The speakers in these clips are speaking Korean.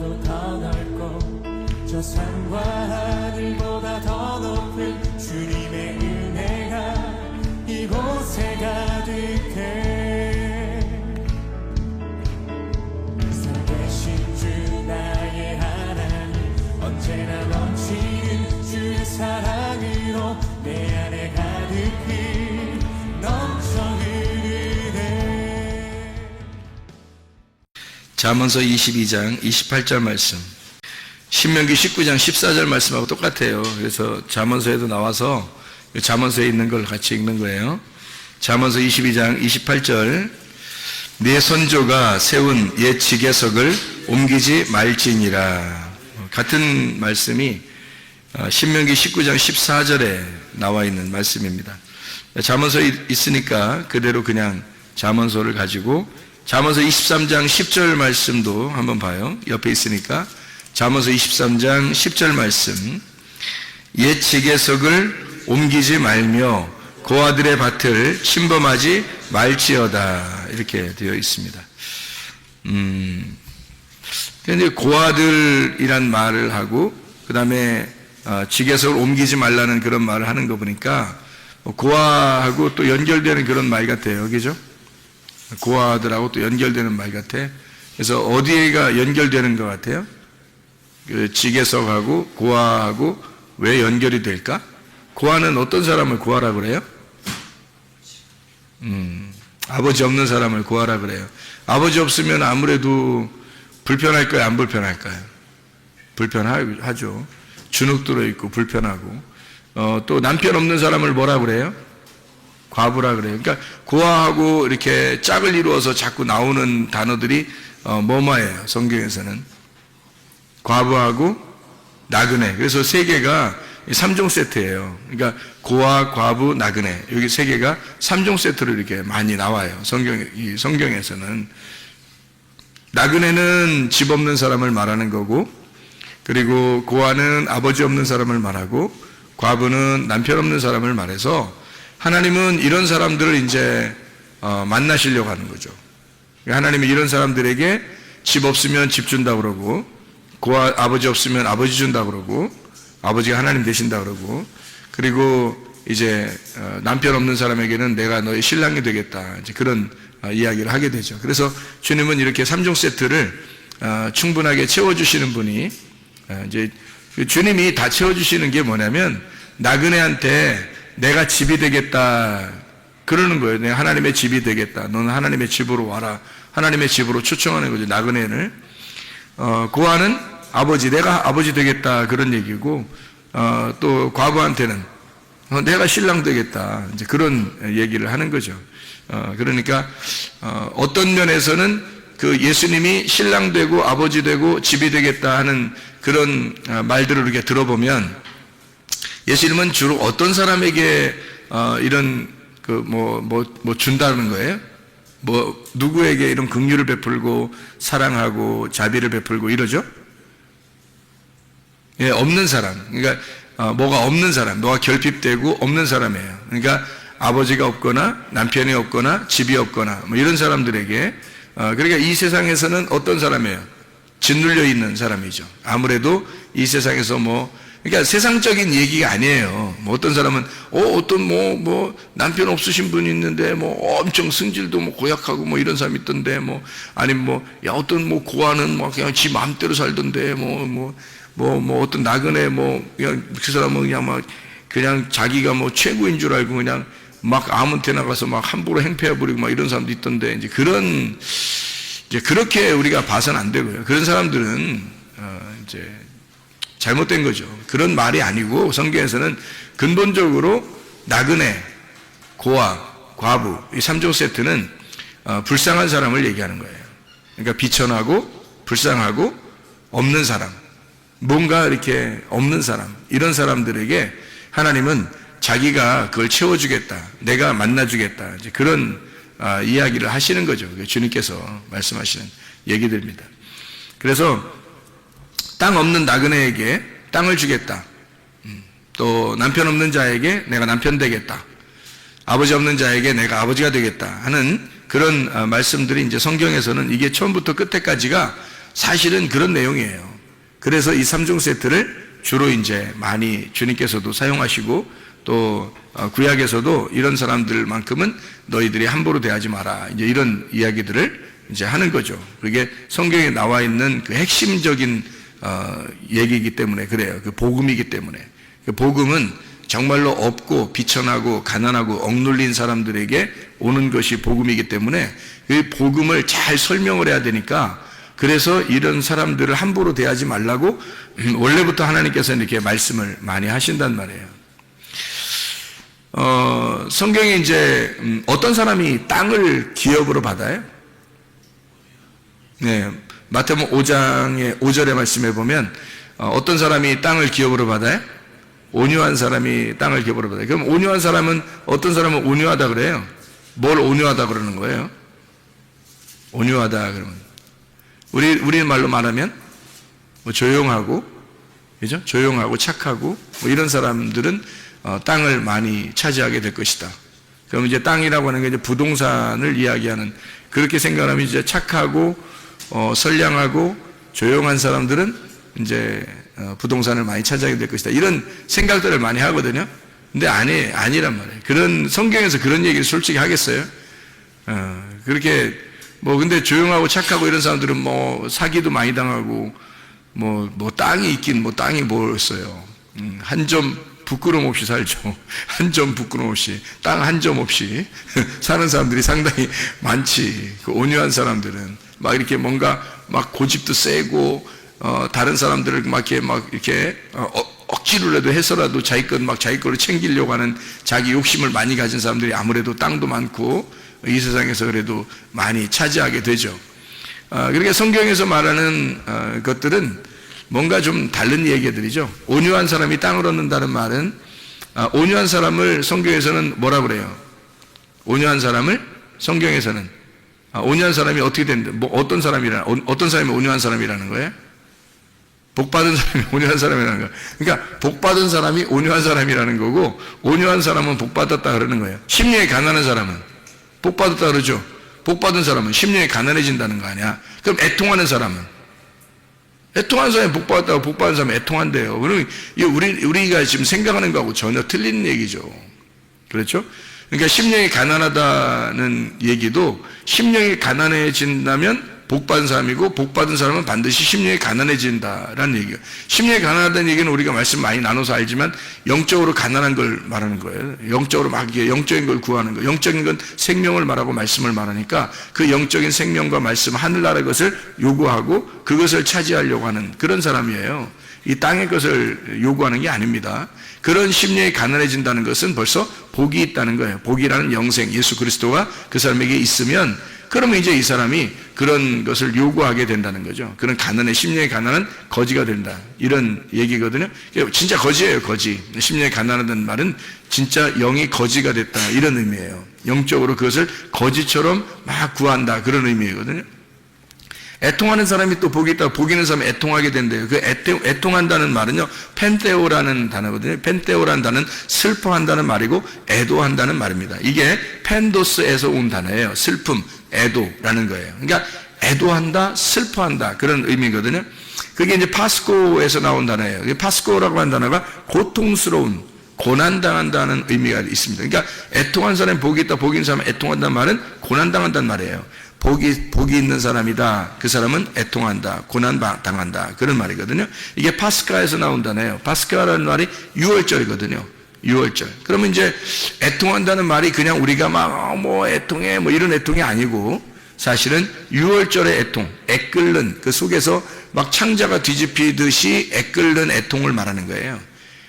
보다도 더 넓고 저 산과 하늘보다 더 높은 주님의 은혜가 이곳에 가득해. 살아계신 주 나의 하나님 언제나 넘치는 주의 사랑으로 내 안에 가득히 넘쳐 흐르네. 잠언서 22장 28절 말씀, 신명기 19장 14절 말씀하고 똑같아요. 그래서 잠언서에도 나와서 잠언서에 있는 걸 같이 읽는 거예요. 잠언서 22장 28절, 내 선조가 세운 옛 지계석을 옮기지 말지니라. 같은 말씀이 신명기 19장 14절에 나와 있는 말씀입니다. 잠언서에 있으니까 그대로 그냥 잠언서를 가지고 잠언서 23장 10절 말씀도 한번 봐요. 옆에 있으니까 잠언서 23장 10절 말씀, 옛 지계석을 옮기지 말며 고아들의 밭을 침범하지 말지어다, 이렇게 되어 있습니다. 근데 고아들이란 말을 하고 그 다음에 지계석을 옮기지 말라는 그런 말을 하는 거 보니까 고아하고 또 연결되는 그런 말 같아요. 그죠? 고아들하고 또 연결되는 말 같아. 그래서 어디에가 연결되는 것 같아요? 그 지계석하고 고아하고 왜 연결이 될까? 고아는 어떤 사람을 고아라 그래요? 아버지 없는 사람을 고아라 그래요. 아버지 없으면 아무래도 불편할까요? 안 불편할까요? 불편하죠. 주눅 들어있고 불편하고. 또 남편 없는 사람을 뭐라 그래요? 과부라 그래요. 그러니까 고아하고 이렇게 짝을 이루어서 자꾸 나오는 단어들이 뭐뭐예요. 성경에서는 과부하고 나그네. 그래서 세 개가 3종 세트예요. 그러니까 고아, 과부, 나그네, 여기 세 개가 3종 세트로 이렇게 많이 나와요. 성경에서는 나그네는 집 없는 사람을 말하는 거고, 그리고 고아는 아버지 없는 사람을 말하고, 과부는 남편 없는 사람을 말해서 하나님은 이런 사람들을 이제 만나시려고 하는 거죠. 하나님이 이런 사람들에게 집 없으면 집 준다 그러고, 고아 아버지 없으면 아버지 준다 그러고, 아버지가 하나님 되신다 그러고, 그리고 이제 남편 없는 사람에게는 내가 너의 신랑이 되겠다, 이제 그런 이야기를 하게 되죠. 그래서 주님은 이렇게 3종 세트를 충분하게 채워주시는 분이, 이제 주님이 다 채워주시는 게 뭐냐면 나그네한테 내가 집이 되겠다 그러는 거예요. 내가 하나님의 집이 되겠다, 너는 하나님의 집으로 와라, 하나님의 집으로 초청하는 거죠. 나그네를. 고아는 아버지, 내가 아버지 되겠다 그런 얘기고, 또 과부한테는 내가 신랑 되겠다, 이제 그런 얘기를 하는 거죠. 그러니까 어떤 면에서는 그 예수님이 신랑 되고 아버지 되고 집이 되겠다 하는 그런 말들을 이렇게 들어보면 예수님은 주로 어떤 사람에게 이런 뭐 준다는 거예요? 뭐 누구에게 이런 긍휼을 베풀고 사랑하고 자비를 베풀고 이러죠? 예, 없는 사람. 그러니까 뭐가 없는 사람, 뭐가 결핍되고 없는 사람이에요. 그러니까 아버지가 없거나 남편이 없거나 집이 없거나 뭐 이런 사람들에게, 그러니까 이 세상에서는 어떤 사람이에요? 짓눌려 있는 사람이죠. 아무래도 이 세상에서 그러니까 세상적인 얘기가 아니에요. 뭐 어떤 사람은 어떤 남편 없으신 분이 있는데 엄청 승질도 고약하고 이런 사람이 있던데, 아니면 야 어떤 고아는 그냥 지 마음대로 살던데, 어떤 나그네 그냥 그 사람은 그냥 자기가 최고인 줄 알고 그냥 아무 데나 가서 함부로 행패해 버리고 이런 사람도 있던데, 이제 그렇게 우리가 봐서는 안 되고요. 그런 사람들은 이제 잘못된 거죠. 그런 말이 아니고 성경에서는 근본적으로 나그네, 고아, 과부 이 3종 세트는 불쌍한 사람을 얘기하는 거예요. 그러니까 비천하고 불쌍하고 없는 사람, 뭔가 이렇게 없는 사람, 이런 사람들에게 하나님은 자기가 그걸 채워주겠다, 내가 만나주겠다, 이제 그런 이야기를 하시는 거죠. 주님께서 말씀하시는 얘기들입니다. 그래서 땅 없는 나그네에게 땅을 주겠다, 또 남편 없는 자에게 내가 남편 되겠다, 아버지 없는 자에게 내가 아버지가 되겠다 하는 그런 말씀들이 이제 성경에서는 이게 처음부터 끝에까지가 사실은 그런 내용이에요. 그래서 이 3종 세트를 주로 이제 많이 주님께서도 사용하시고 또 구약에서도 이런 사람들만큼은 너희들이 함부로 대하지 마라. 이제 이런 이야기들을 이제 하는 거죠. 그게 성경에 나와 있는 그 핵심적인 얘기이기 때문에 그래요. 그 복음이기 때문에. 그 복음은 정말로 없고 비천하고 가난하고 억눌린 사람들에게 오는 것이 복음이기 때문에 그 복음을 잘 설명을 해야 되니까 그래서 이런 사람들을 함부로 대하지 말라고 원래부터 하나님께서 이렇게 말씀을 많이 하신단 말이에요. 성경에 이제 어떤 사람이 땅을 기업으로 받아요? 네, 마태복음 5장의 5절의 말씀에 보면 어떤 사람이 땅을 기업으로 받아요? 온유한 사람이 땅을 기업으로 받아요. 그럼 온유한 사람은 어떤 사람은 온유하다 그래요? 뭘 온유하다 그러는 거예요? 온유하다 그러면 우리 말로 말하면 뭐 조용하고, 그죠? 조용하고 착하고 뭐 이런 사람들은 땅을 많이 차지하게 될 것이다. 그럼 이제 땅이라고 하는 게 이제 부동산을 이야기하는 그렇게 생각하면 이제 착하고 선량하고 조용한 사람들은 이제 부동산을 많이 차지하게 될 것이다. 이런 생각들을 많이 하거든요. 근데 아니란 말이에요. 그런 성경에서 그런 얘기를 솔직히 하겠어요? 그렇게 뭐 근데 조용하고 착하고 이런 사람들은 뭐 사기도 많이 당하고 뭐 땅이 있긴 뭐 땅이 뭐였어요. 한 점 부끄럼 없이 살죠. 한 점 부끄럼 없이 땅 한 점 없이 사는 사람들이 상당히 많지. 그 온유한 사람들은 막 이렇게 뭔가 막 고집도 세고 다른 사람들을 막 이렇게 억지로라도 해서라도 자기 것 막 자기 거를 챙기려고 하는 자기 욕심을 많이 가진 사람들이 아무래도 땅도 많고 이 세상에서 그래도 많이 차지하게 되죠. 그러니까 성경에서 말하는 것들은 뭔가 좀 다른 얘기들이죠. 온유한 사람이 땅을 얻는다는 말은 온유한 사람을 성경에서는 뭐라 그래요? 온유한 사람을 성경에서는 온유한 사람이 어떻게 되는데 뭐 어떤 사람이 온유한 사람이라는 거예요? 복받은 사람이 온유한 사람이라는 거예요. 그러니까 복받은 사람이 온유한 사람이라는 거고 온유한 사람은 복받았다 그러는 거예요. 심령이 가난한 사람은 복받았다 그러죠. 복받은 사람은 심령이 가난해진다는 거 아니야. 그럼 애통하는 사람은 애통하는 사람이 복받았다고 복받은 사람이 애통한대요. 그러면 우리가 지금 생각하는 거하고 전혀 틀린 얘기죠. 그렇죠? 그러니까 심령이 가난하다는 얘기도 심령이 가난해진다면 복받은 사람이고 복받은 사람은 반드시 심령이 가난해진다라는 얘기예요. 심령이 가난하다는 얘기는 우리가 말씀 많이 나눠서 알지만 영적으로 가난한 걸 말하는 거예요. 영적으로 막 영적인 걸 구하는 거. 영적인 건 생명을 말하고 말씀을 말하니까 그 영적인 생명과 말씀 하늘나라의 것을 요구하고 그것을 차지하려고 하는 그런 사람이에요. 이 땅의 것을 요구하는 게 아닙니다. 그런 심령이 가난해진다는 것은 벌써 복이 있다는 거예요. 복이라는 영생 예수 그리스도가 그 사람에게 있으면 그러면 이제 이 사람이 그런 것을 요구하게 된다는 거죠. 그런 가난의 심령의 가난은 거지가 된다. 이런 얘기거든요. 진짜 거지예요, 거지. 심령이 가난하다는 말은 진짜 영이 거지가 됐다. 이런 의미예요. 영적으로 그것을 거지처럼 막 구한다. 그런 의미거든요. 애통하는 사람이 또 복이 있다고 복 있는 사람이 애통하게 된대요. 그 애통한다는 말은요, 펜테오라는 단어거든요. 펜테오라는 단어는 슬퍼한다는 말이고 애도한다는 말입니다. 이게 펜도스에서 온 단어예요. 슬픔, 애도라는 거예요. 그러니까 애도한다, 슬퍼한다 그런 의미거든요. 그게 이제 파스코에서 나온 단어예요. 파스코라고 하는 단어가 고통스러운, 고난당한다는 의미가 있습니다. 그러니까 애통한 사람이 복이 있다, 복이 있는 사람이 애통한다는 말은 고난당한다는 말이에요. 복이 있는 사람이다. 그 사람은 애통한다, 고난당한다 그런 말이거든요. 이게 파스카에서 나온 단어예요. 파스카라는 말이 6월절이거든요. 6월절. 그러면 이제 애통한다는 말이 그냥 우리가 막 뭐 애통해 뭐 이런 애통이 아니고 사실은 6월절의 애통, 애끓는 그 속에서 막 창자가 뒤집히듯이 애끓는 애통을 말하는 거예요.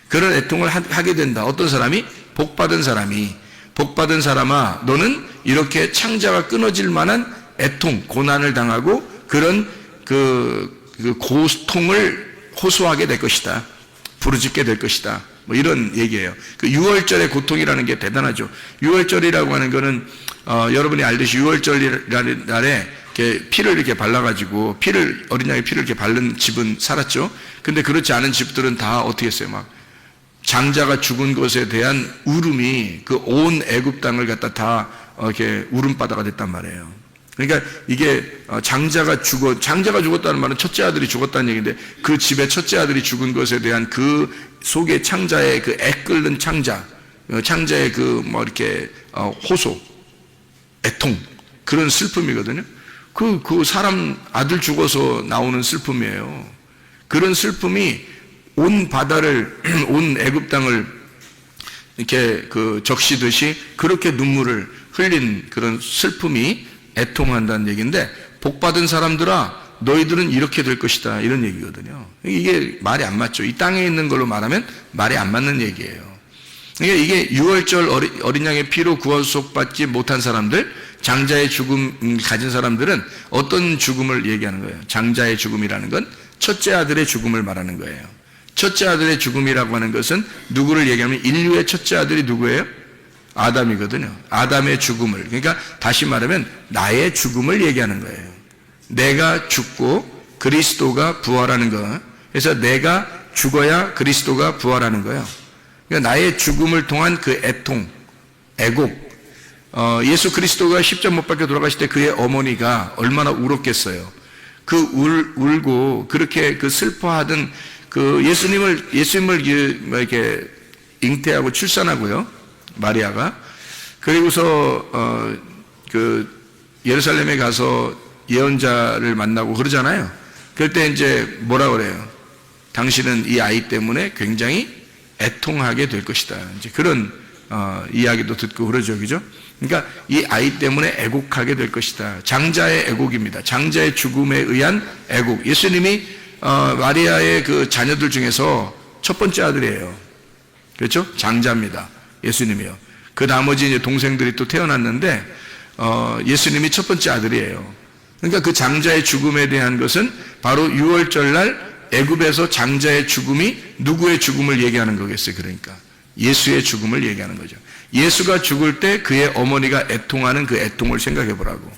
그런 애통을 하게 된다. 어떤 사람이? 복받은 사람이. 복받은 사람아, 너는 이렇게 창자가 끊어질 만한 애통, 고난을 당하고 그런 그 고통을 호소하게 될 것이다. 부르짖게 될 것이다. 뭐 이런 얘기예요. 그 6월절의 고통이라는 게 대단하죠. 6월절이라고 하는 거는 여러분이 알듯이 6월절이라는 날에 이렇게 피를 이렇게 발라가지고 어린 양의 피를 이렇게 바른 집은 살았죠. 근데 그렇지 않은 집들은 다 어떻게 했어요? 막 장자가 죽은 것에 대한 울음이 그 온 애굽 땅을 갖다 다 이렇게 울음바다가 됐단 말이에요. 그러니까 이게 장자가 죽었다는 말은 첫째 아들이 죽었다는 얘기인데 그 집의 첫째 아들이 죽은 것에 대한 그 속에 창자의 그 애끓는 창자의 그 뭐 이렇게 호소, 애통, 그런 슬픔이거든요. 그 사람 아들 죽어서 나오는 슬픔이에요. 그런 슬픔이 온 바다를, 온 애굽 땅을 이렇게 그 적시듯이 그렇게 눈물을 흘린 그런 슬픔이 애통한다는 얘기인데, 복받은 사람들아 너희들은 이렇게 될 것이다, 이런 얘기거든요. 이게 말이 안 맞죠. 이 땅에 있는 걸로 말하면 말이 안 맞는 얘기예요. 그러니까 이게 6월절 어린 양의 피로 구원속받지 못한 사람들, 장자의 죽음 가진 사람들은 어떤 죽음을 얘기하는 거예요? 장자의 죽음이라는 건 첫째 아들의 죽음을 말하는 거예요. 첫째 아들의 죽음이라고 하는 것은 누구를 얘기하면 인류의 첫째 아들이 누구예요? 아담이거든요. 아담의 죽음을, 그러니까 다시 말하면 나의 죽음을 얘기하는 거예요. 내가 죽고 그리스도가 부활하는 거. 그래서 내가 죽어야 그리스도가 부활하는 거예요. 그러니까 나의 죽음을 통한 그 애통, 애곡. 예수 그리스도가 십자가 못 박혀 돌아가실 때 그의 어머니가 얼마나 울었겠어요. 그 울고 그렇게 그 슬퍼하던 그 예수님을 이렇게 잉태하고 출산하고요, 마리아가. 그리고서 그 예루살렘에 가서 예언자를 만나고 그러잖아요. 그럴 때 이제 뭐라 그래요? 당신은 이 아이 때문에 굉장히 애통하게 될 것이다. 이제 그런 이야기도 듣고 그러죠, 그죠? 그러니까 이 아이 때문에 애곡하게 될 것이다. 장자의 애곡입니다. 장자의 죽음에 의한 애곡. 예수님이 마리아의 그 자녀들 중에서 첫 번째 아들이에요. 그렇죠? 장자입니다. 예수님이요. 그 나머지 이제 동생들이 또 태어났는데 예수님이 첫 번째 아들이에요. 그러니까 그 장자의 죽음에 대한 것은 바로 6월절 날 애굽에서 장자의 죽음이 누구의 죽음을 얘기하는 거겠어요? 그러니까 예수의 죽음을 얘기하는 거죠. 예수가 죽을 때 그의 어머니가 애통하는 그 애통을 생각해 보라고.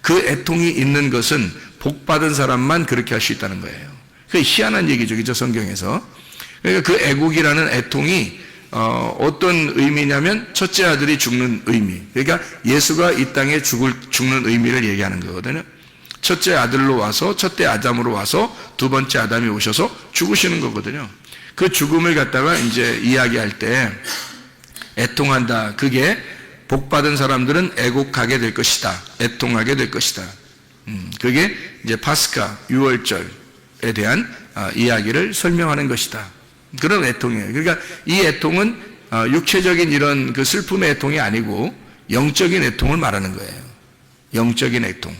그 애통이 있는 것은 복받은 사람만 그렇게 할 수 있다는 거예요. 그 희한한 얘기죠, 그죠? 성경에서. 그러니까 그 애국이라는 애통이 어떤 의미냐면 첫째 아들이 죽는 의미. 그러니까 예수가 이 땅에 죽는 의미를 얘기하는 거거든요. 첫째 아들로 와서, 첫째 아담으로 와서 두 번째 아담이 오셔서 죽으시는 거거든요. 그 죽음을 갖다가 이제 이야기할 때 애통한다. 그게 복받은 사람들은 애곡하게 될 것이다. 애통하게 될 것이다. 그게 이제 파스카, 6월절에 대한 이야기를 설명하는 것이다. 그런 애통이에요. 그러니까 이 애통은 육체적인 이런 그 슬픔의 애통이 아니고 영적인 애통을 말하는 거예요. 영적인 애통.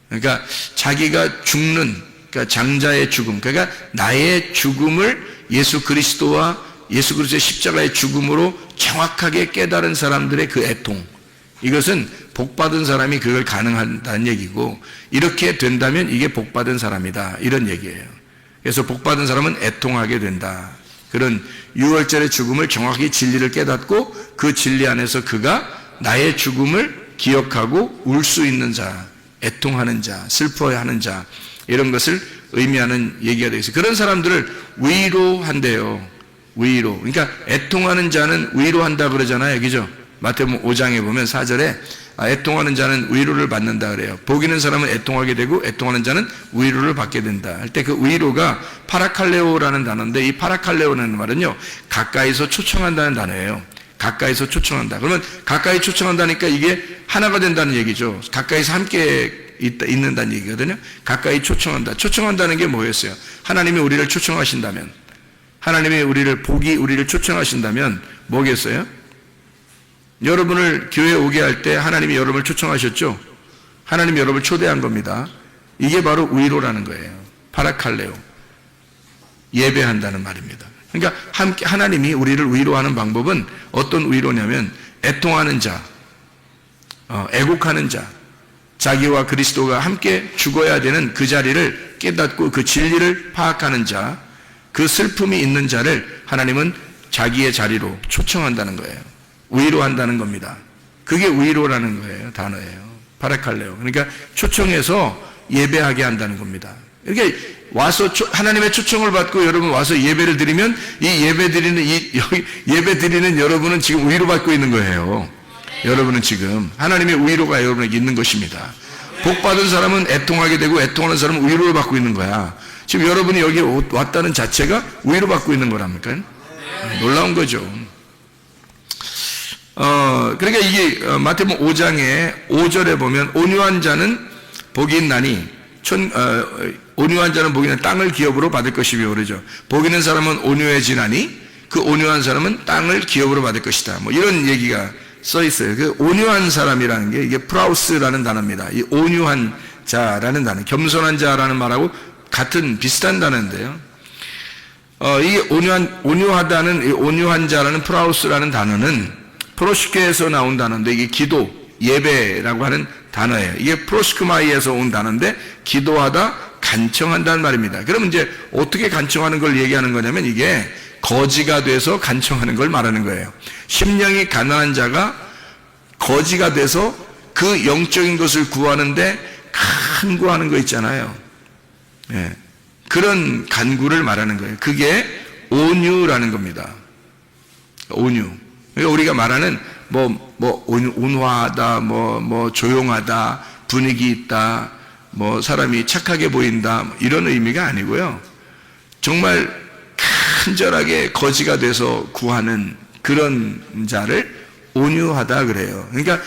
그러니까 자기가 죽는, 그러니까 장자의 죽음, 그러니까 나의 죽음을 예수 그리스도와 예수 그리스도의 십자가의 죽음으로 정확하게 깨달은 사람들의 그 애통, 이것은 복받은 사람이 그걸 가능하다는 얘기고, 이렇게 된다면 이게 복받은 사람이다, 이런 얘기예요. 그래서 복받은 사람은 애통하게 된다. 그런 6월절의 죽음을 정확히 진리를 깨닫고 그 진리 안에서 그가 나의 죽음을 기억하고 울 수 있는 자, 애통하는 자, 슬퍼하는 자, 이런 것을 의미하는 얘기가 되겠어요. 그런 사람들을 위로한대요. 위로. 그러니까 애통하는 자는 위로한다 그러잖아요, 그죠? 마태복음 5장에 보면 4절에 애통하는 자는 위로를 받는다 그래요. 복있는 사람은 애통하게 되고 애통하는 자는 위로를 받게 된다 할 때 그 위로가 파라칼레오라는 단어인데, 이 파라칼레오라는 말은요, 가까이서 초청한다는 단어예요. 가까이서 초청한다. 그러면 가까이 초청한다니까 이게 하나가 된다는 얘기죠. 가까이서 함께 있는다는 얘기거든요. 가까이 초청한다. 초청한다는 게 뭐였어요? 하나님이 우리를 초청하신다면, 하나님이 복이 우리를 초청하신다면 뭐겠어요? 여러분을 교회에 오게 할 때 하나님이 여러분을 초청하셨죠? 하나님이 여러분을 초대한 겁니다. 이게 바로 위로라는 거예요. 파라칼레오. 예배한다는 말입니다. 그러니까 함께 하나님이 우리를 위로하는 방법은 어떤 위로냐면, 애통하는 자, 애곡하는 자, 자기와 그리스도가 함께 죽어야 되는 그 자리를 깨닫고 그 진리를 파악하는 자, 그 슬픔이 있는 자를 하나님은 자기의 자리로 초청한다는 거예요. 위로한다는 겁니다. 그게 위로라는 거예요. 단어예요. 파라칼레오. 그러니까 초청해서 예배하게 한다는 겁니다. 이렇게 와서 하나님의 초청을 받고 여러분 와서 예배를 드리면, 이 예배 드리는 여러분은 지금 위로받고 있는 거예요. 여러분은 지금 하나님의 위로가 여러분에게 있는 것입니다. 복 받은 사람은 애통하게 되고 애통하는 사람은 위로를 받고 있는 거야. 지금 여러분이 여기 왔다는 자체가 위로 받고 있는 거랍니까? 놀라운 거죠. 그러니까 이게 마태복음 5장에 5절에 보면 온유한 자는 복이 있나니 온유한 자는 복이 있는 땅을 기업으로 받을 것이며 그러죠. 복 있는 사람은 온유해지나니 그 온유한 사람은 땅을 기업으로 받을 것이다. 뭐 이런 얘기가 써 있어요. 그 온유한 사람이라는 게 이게 프라우스라는 단어입니다. 이 온유한 자라는 단어, 겸손한 자라는 말하고 같은 비슷한 단어인데요. 이 온유하다는 이 온유한 자라는 프라우스라는 단어는 프로시케에서 나온 단어인데 이게 기도, 예배라고 하는 단어예요. 이게 프로스크마이에서 온 단어인데 기도하다, 간청한다는 말입니다. 그러면 이제 어떻게 간청하는 걸 얘기하는 거냐면 이게 거지가 돼서 간청하는 걸 말하는 거예요. 심령이 가난한 자가 거지가 돼서 그 영적인 것을 구하는데 간구하는 거 있잖아요. 예. 그런 간구를 말하는 거예요. 그게 온유라는 겁니다. 온유. 그러니까 우리가 말하는 온화하다, 조용하다, 분위기 있다, 사람이 착하게 보인다, 이런 의미가 아니고요. 정말 간절하게 거지가 돼서 구하는 그런 자를 온유하다 그래요. 그러니까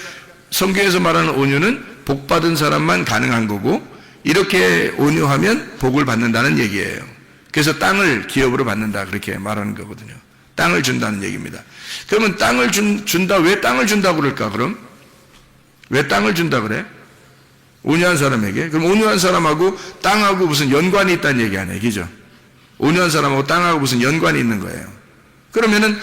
성경에서 말하는 온유는 복 받은 사람만 가능한 거고, 이렇게 온유하면 복을 받는다는 얘기예요. 그래서 땅을 기업으로 받는다 그렇게 말하는 거거든요. 땅을 준다는 얘기입니다. 그러면 땅을 준다, 왜 땅을 준다고 그럴까 그럼? 왜 땅을 준다 그래? 온유한 사람에게? 그럼 온유한 사람하고 땅하고 무슨 연관이 있다는 얘기 아니에요, 그죠? 온유한 사람하고 땅하고 무슨 연관이 있는 거예요. 그러면은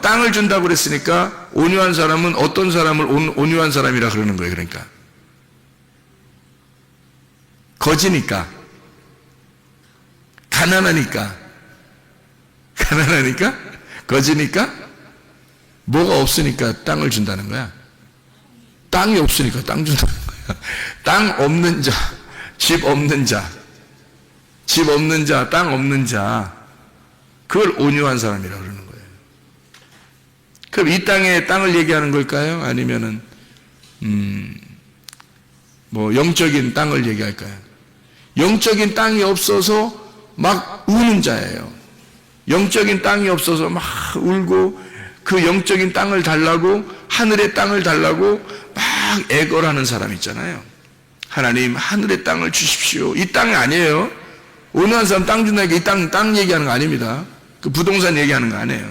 땅을 준다고 그랬으니까 온유한 사람은 어떤 사람을 온유한 사람이라 그러는 거예요. 그러니까 거지니까, 가난하니까, 거지니까, 뭐가 없으니까 땅을 준다는 거야. 땅이 없으니까 땅 준다는 거야. 땅 없는 자, 집 없는 자, 땅 없는 자, 그걸 온유한 사람이라고 그러는 거예요. 그럼 이 땅을 얘기하는 걸까요? 아니면은 영적인 땅을 얘기할까요? 영적인 땅이 없어서 막 우는 자예요. 영적인 땅이 없어서 막 울고 그 영적인 땅을 달라고, 하늘의 땅을 달라고 막 애걸하는 사람 있잖아요. 하나님, 하늘의 땅을 주십시오. 이 땅이 아니에요. 온유한 사람 땅 준다니까 이 땅 얘기하는 거 아닙니다. 그 부동산 얘기하는 거 아니에요.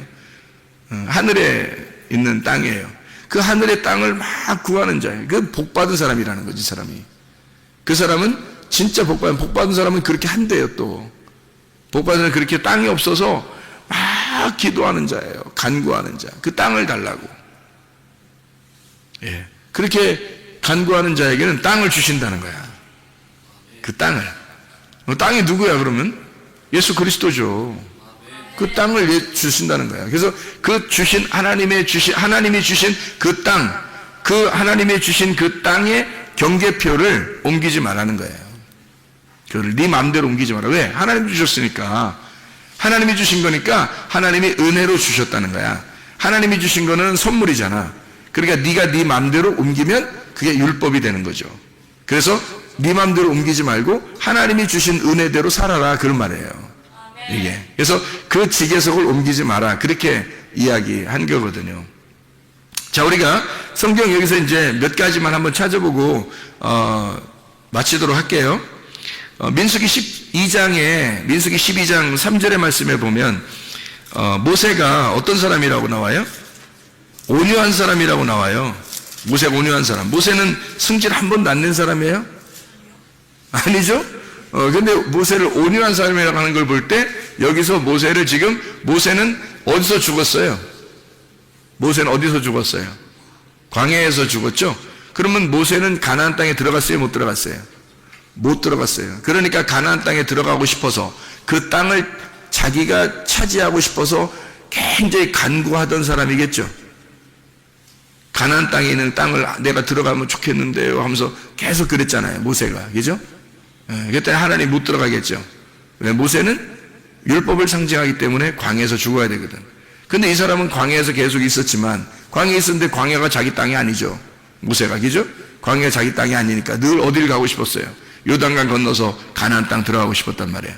하늘에 있는 땅이에요. 그 하늘의 땅을 막 구하는 자예요. 그 복받은 사람이라는 거지, 사람이. 그 사람은 진짜 복받은 사람은 그렇게 한대요, 또. 복받은 사람은 그렇게 땅이 없어서 막 기도하는 자예요. 간구하는 자. 그 땅을 달라고. 예. 그렇게 간구하는 자에게는 땅을 주신다는 거야. 그 땅을. 땅이 누구야, 그러면? 예수 그리스도죠. 그 땅을 주신다는 거야. 그래서 하나님이 주신 그 땅, 하나님이 주신 그 땅의 경계표를 옮기지 말라는 거예요. 그걸 네 마음대로 옮기지 마라. 왜? 하나님이 주셨으니까. 하나님이 주신 거니까 하나님이 은혜로 주셨다는 거야. 하나님이 주신 거는 선물이잖아. 그러니까 네가 네 마음대로 옮기면 그게 율법이 되는 거죠. 그래서 네 마음대로 옮기지 말고 하나님이 주신 은혜대로 살아라, 그런 말이에요. 이게. 그래서 그 지계석을 옮기지 마라, 그렇게 이야기한 거거든요. 자, 우리가 성경 여기서 이제 몇 가지만 한번 찾아보고 마치도록 할게요. 민수기 12장 3절의 말씀에 보면 모세가 어떤 사람이라고 나와요? 온유한 사람이라고 나와요. 모세가 온유한 사람. 모세는 승질 한 번도 안 낸 사람이에요? 아니죠? 근데 모세를 온유한 사람이라고 하는 걸 볼 때 여기서 모세는 어디서 죽었어요? 모세는 어디서 죽었어요? 광야에서 죽었죠? 그러면 모세는 가나안 땅에 들어갔어요? 못 들어갔어요? 못 들어갔어요. 그러니까 가나안 땅에 들어가고 싶어서 그 땅을 자기가 차지하고 싶어서 굉장히 간구하던 사람이겠죠. 가나안 땅에 있는 땅을 내가 들어가면 좋겠는데요 하면서 계속 그랬잖아요, 모세가. 그죠? 그때 하나님 못 들어가겠죠. 왜? 모세는 율법을 상징하기 때문에 광야에서 죽어야 되거든. 근데 이 사람은 광야에서 계속 있었지만, 광야에 있었는데 광야가 자기 땅이 아니죠, 모세가. 그죠? 광야 자기 땅이 아니니까 늘 어딜 가고 싶었어요? 요단강 건너서 가나안 땅 들어가고 싶었단 말이에요.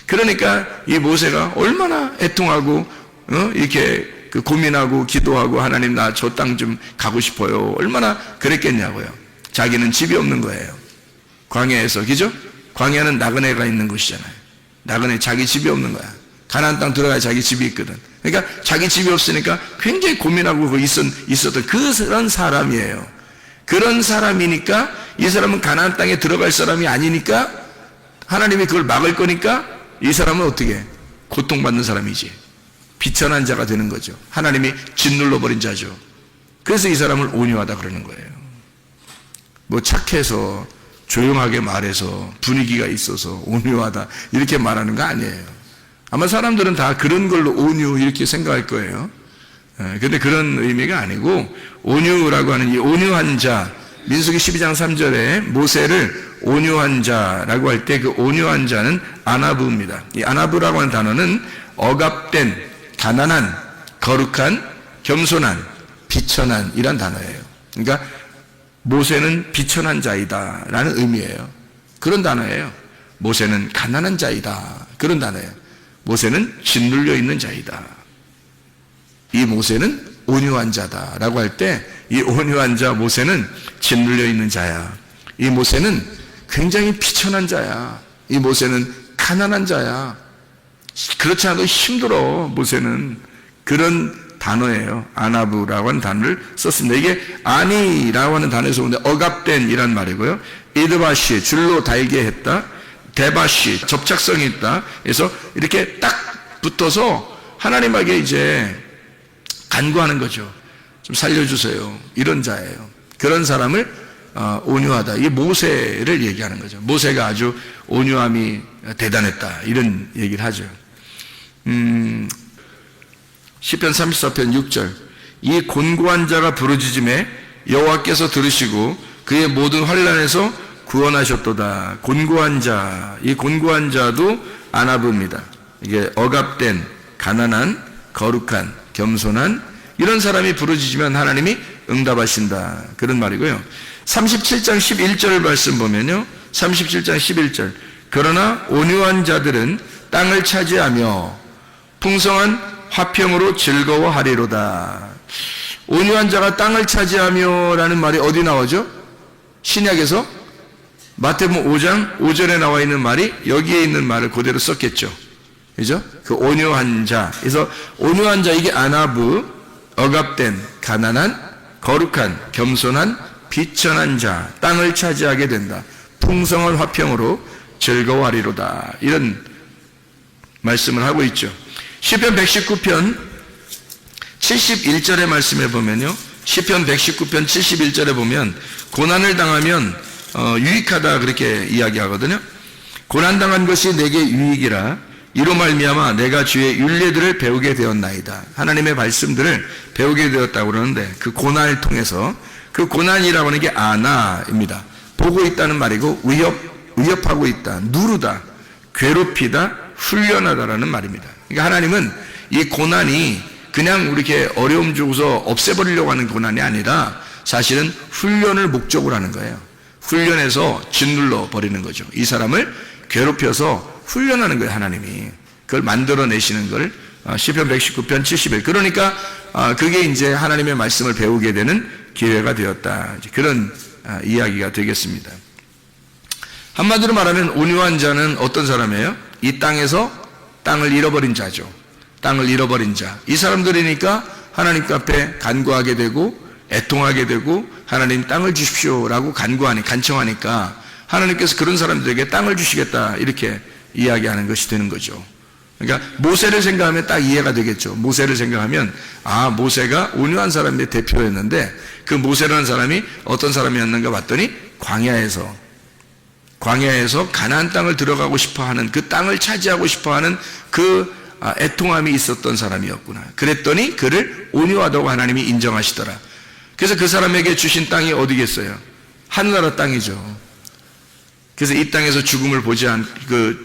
그러니까 이 모세가 얼마나 애통하고 이렇게 고민하고 기도하고 하나님 나 저 땅 좀 가고 싶어요. 얼마나 그랬겠냐고요. 자기는 집이 없는 거예요. 광야에서, 그죠? 광야는 나그네가 있는 곳이잖아요. 나그네 자기 집이 없는 거야. 가나안 땅 들어가야 자기 집이 있거든. 그러니까 자기 집이 없으니까 굉장히 고민하고 있었던 그런 사람이에요. 그런 사람이니까 이 사람은 가나안 땅에 들어갈 사람이 아니니까 하나님이 그걸 막을 거니까 이 사람은 어떻게 고통받는 사람이지. 비천한 자가 되는 거죠. 하나님이 짓눌러버린 자죠. 그래서 이 사람을 온유하다 그러는 거예요. 뭐 착해서 조용하게 말해서 분위기가 있어서 온유하다 이렇게 말하는 거 아니에요. 아마 사람들은 다 그런 걸로 온유 이렇게 생각할 거예요. 근데 그런 의미가 아니고 온유라고 하는 이 온유한 자, 민수기 12장 3절에 모세를 온유한 자라고 할 때 그 온유한 자는 아나브입니다. 이 아나브라고 하는 단어는 억압된, 가난한, 거룩한, 겸손한, 비천한 이란 단어예요. 그러니까 모세는 비천한 자이다 라는 의미예요. 그런 단어예요. 모세는 가난한 자이다 그런 단어예요. 모세는 짓눌려 있는 자이다. 이 모세는 온유한 자다라고 할 때 이 온유한 자 모세는 짓눌려 있는 자야. 이 모세는 굉장히 비천한 자야. 이 모세는 가난한 자야. 그렇지 않아도 힘들어. 모세는 그런 단어예요. 아나브라고 하는 단어를 썼습니다. 이게 아니라고 하는 단어에서 오는데 억압된 이란 말이고요. 이드바시 줄로 달게 했다. 데바시 접착성이 있다. 그래서 이렇게 딱 붙어서 하나님에게 이제 간구하는 거죠. 좀 살려주세요. 이런 자예요. 그런 사람을 온유하다. 이게 모세를 얘기하는 거죠. 모세가 아주 온유함이 대단했다. 이런 얘기를 하죠. 시편 34편 6절 이 곤고한 자가 부르짖음에 여호와께서 들으시고 그의 모든 환난에서 구원하셨도다. 곤고한 자, 이 곤고한 자도 아나브입니다. 이게 억압된, 가난한, 거룩한, 겸손한 이런 사람이 부르짖으면 하나님이 응답하신다. 그런 말이고요. 37장 11절 말씀 보면요. 37장 11절 그러나 온유한 자들은 땅을 차지하며 풍성한 화평으로 즐거워하리로다. 온유한 자가 땅을 차지하며 라는 말이 어디 나오죠? 신약에서 마태복음 5장 5절에 나와 있는 말이 여기에 있는 말을 그대로 썼겠죠. 그죠? 그 온유한 자. 그래서 온유한 자 이게 아나브, 억압된, 가난한, 거룩한, 겸손한, 비천한 자, 땅을 차지하게 된다. 풍성한 화평으로 즐거워하리로다. 이런 말씀을 하고 있죠. 시편 119편 71절의 말씀에 보면요. 시편 119편 71절에 보면 고난을 당하면 유익하다 그렇게 이야기하거든요. 고난당한 것이 내게 유익이라 이로 말미암아 내가 주의 율례들을 배우게 되었나이다. 하나님의 말씀들을 배우게 되었다고 그러는데 그 고난을 통해서 그 고난이라고 하는 게 아나입니다. 보고 있다는 말이고 위협하고 있다, 누르다, 괴롭히다, 훈련하다라는 말입니다. 그러니까 하나님은 이 고난이 그냥 이렇게 어려움 주고서 없애버리려고 하는 고난이 아니라 사실은 훈련을 목적으로 하는 거예요. 훈련해서 짓눌러 버리는 거죠. 이 사람을 괴롭혀서 훈련하는 거예요. 하나님이 그걸 만들어내시는 걸 시편 119편 71 그러니까 그게 이제 하나님의 말씀을 배우게 되는 기회가 되었다. 그런 이야기가 되겠습니다. 한마디로 말하면 온유한 자는 어떤 사람이에요? 이 땅에서 땅을 잃어버린 자죠. 땅을 잃어버린 자. 이 사람들이니까 하나님 앞에 간구하게 되고 애통하게 되고 하나님 땅을 주십시오라고 간청하니까 하나님께서 그런 사람들에게 땅을 주시겠다 이렇게 이야기하는 것이 되는 거죠. 그러니까 모세를 생각하면 딱 이해가 되겠죠. 모세를 생각하면 모세가 온유한 사람의 대표였는데 그 모세라는 사람이 어떤 사람이었는가 봤더니 광야에서 가나안 땅을 들어가고 싶어하는 그 땅을 차지하고 싶어하는 그 애통함이 있었던 사람이었구나. 그랬더니 그를 온유하다고 하나님이 인정하시더라. 그래서 그 사람에게 주신 땅이 어디겠어요? 하늘나라 땅이죠. 그래서 이 땅에서 죽음을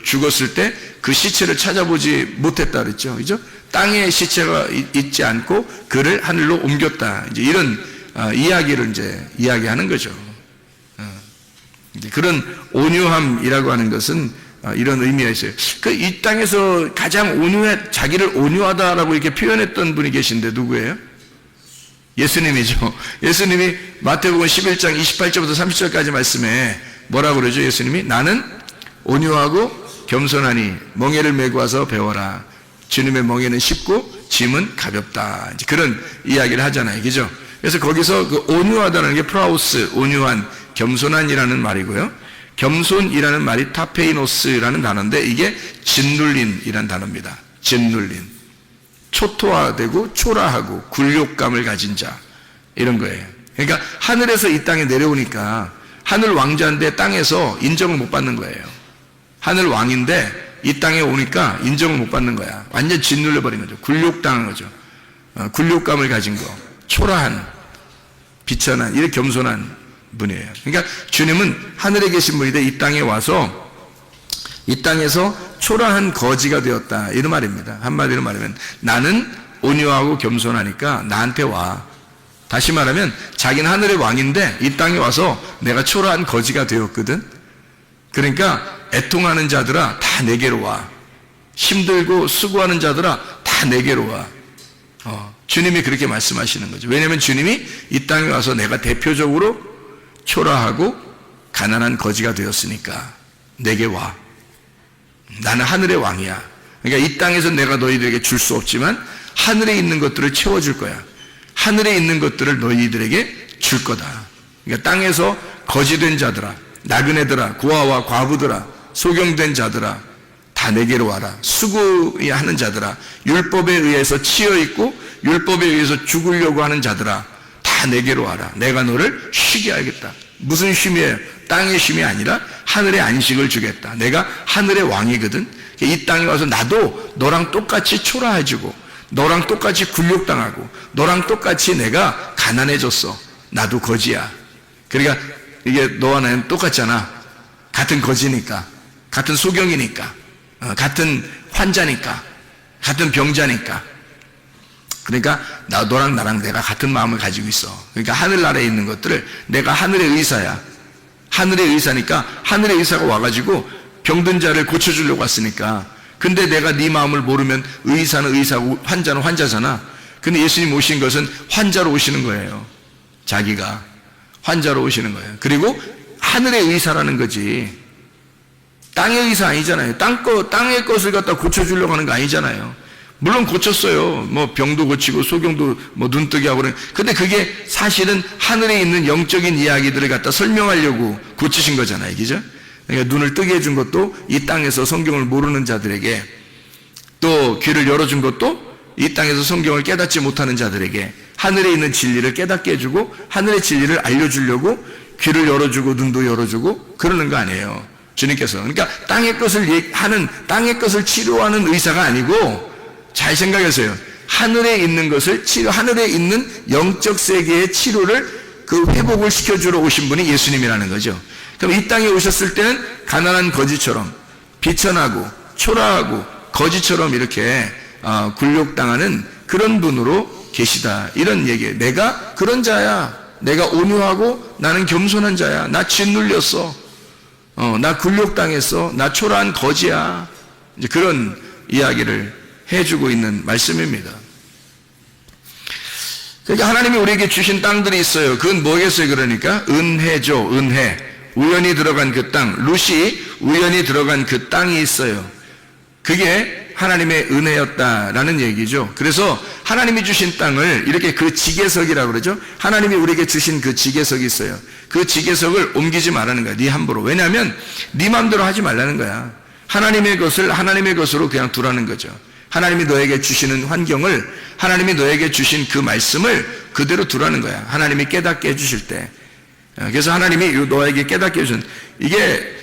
죽었을 때 그 시체를 찾아보지 못했다 그랬죠. 그죠? 땅에 시체가 있지 않고 그를 하늘로 옮겼다. 이제 이런 이야기를 이제 이야기하는 거죠. 그런 온유함이라고 하는 것은 이런 의미가 있어요. 이 땅에서 가장 자기를 온유하다라고 이렇게 표현했던 분이 계신데 누구예요? 예수님이죠. 예수님이 마태복음 11장 28절부터 30절까지 말씀에 뭐라고 그러죠? 예수님이 나는 온유하고 겸손하니 멍에를 메고 와서 배워라. 주님의 멍에는 쉽고 짐은 가볍다. 이제 그런 이야기를 하잖아요. 그죠? 그래서 거기서 그 온유하다는 게 프라우스, 온유한, 겸손한이라는 말이고요. 겸손이라는 말이 타페이노스라는 단어인데 이게 짓눌린이라는 단어입니다. 짓눌린. 초토화되고 초라하고 굴욕감을 가진 자 이런 거예요. 그러니까 하늘에서 이 땅에 내려오니까 하늘 왕자인데 땅에서 인정을 못 받는 거예요. 하늘 왕인데 이 땅에 오니까 인정을 못 받는 거야. 완전 짓눌려 버린 거죠. 굴욕당한 거죠. 굴욕감을 가진 거, 초라한, 비천한, 이렇게 겸손한 분이에요. 그러니까 주님은 하늘에 계신 분인데 이 땅에 와서 이 땅에서 초라한 거지가 되었다 이런 말입니다. 한마디로 말하면 나는 온유하고 겸손하니까 나한테 와. 다시 말하면 자기는 하늘의 왕인데 이 땅에 와서 내가 초라한 거지가 되었거든. 그러니까 애통하는 자들아 다 내게로 와. 힘들고 수고하는 자들아 다 내게로 와. 주님이 그렇게 말씀하시는 거죠. 왜냐하면 주님이 이 땅에 와서 내가 대표적으로 초라하고 가난한 거지가 되었으니까 내게 와. 나는 하늘의 왕이야. 그러니까 이 땅에서 내가 너희들에게 줄 수 없지만 하늘에 있는 것들을 채워줄 거야. 하늘에 있는 것들을 너희들에게 줄 거다. 그러니까 땅에서 거지된 자들아, 나그네들아, 고아와 과부들아, 소경된 자들아 다 내게로 와라. 수고하는 자들아, 율법에 의해서 치여있고 율법에 의해서 죽으려고 하는 자들아 다 내게로 와라. 내가 너를 쉬게 하겠다. 무슨 쉼이에요? 땅의 쉼이 아니라 하늘의 안식을 주겠다. 내가 하늘의 왕이거든. 이 땅에 와서 나도 너랑 똑같이 초라해지고 너랑 똑같이 굴욕당하고 너랑 똑같이 내가 가난해졌어. 나도 거지야. 그러니까 이게 너와 나는 똑같잖아. 같은 거지니까, 같은 소경이니까, 같은 환자니까, 같은 병자니까. 그러니까 너랑 나랑 내가 같은 마음을 가지고 있어. 그러니까 하늘나라에 있는 것들을 내가 하늘의 의사야. 하늘의 의사니까 하늘의 의사가 와가지고 병든 자를 고쳐주려고 왔으니까. 근데 내가 네 마음을 모르면 의사는 의사고 환자는 환자잖아. 근데 예수님 오신 것은 환자로 오시는 거예요. 자기가 환자로 오시는 거예요. 그리고 하늘의 의사라는 거지 땅의 의사 아니잖아요. 땅의 것을 갖다 고쳐주려고 하는 거 아니잖아요. 물론 고쳤어요. 뭐 병도 고치고 소경도 뭐 눈뜨게 하고 그래. 근데 그게 사실은 하늘에 있는 영적인 이야기들을 갖다 설명하려고 고치신 거잖아요. 그죠? 그러니까 눈을 뜨게 해준 것도 이 땅에서 성경을 모르는 자들에게, 또 귀를 열어준 것도 이 땅에서 성경을 깨닫지 못하는 자들에게 하늘에 있는 진리를 깨닫게 해주고 하늘의 진리를 알려주려고 귀를 열어주고 눈도 열어주고 그러는 거 아니에요. 주님께서. 그러니까 땅의 것을 치료하는 의사가 아니고, 잘 생각하세요. 하늘에 있는 것을 하늘에 있는 영적 세계의 치료를 그 회복을 시켜주러 오신 분이 예수님이라는 거죠. 그럼 이 땅에 오셨을 때는 가난한 거지처럼 비천하고 초라하고 거지처럼 이렇게 굴욕당하는 그런 분으로 계시다. 이런 얘기예요. 내가 그런 자야. 내가 온유하고 나는 겸손한 자야. 나 짓눌렸어. 나 굴욕당했어. 나 초라한 거지야. 이제 그런 이야기를 해주고 있는 말씀입니다. 그러니까 하나님이 우리에게 주신 땅들이 있어요. 그건 뭐겠어요? 그러니까 은혜죠. 은혜. 우연히 들어간 그 땅, 룻이 우연히 들어간 그 땅이 있어요. 그게 하나님의 은혜였다라는 얘기죠. 그래서 하나님이 주신 땅을 이렇게 그 지계석이라고 그러죠. 하나님이 우리에게 주신 그 지계석이 있어요. 그 지계석을 옮기지 말라는 거야. 네 함부로. 왜냐하면 네 마음대로 하지 말라는 거야. 하나님의 것을 하나님의 것으로 그냥 두라는 거죠. 하나님이 너에게 주시는 환경을, 하나님이 너에게 주신 그 말씀을 그대로 두라는 거야. 하나님이 깨닫게 해주실 때. 그래서 하나님이 너에게 깨닫게 해준, 이게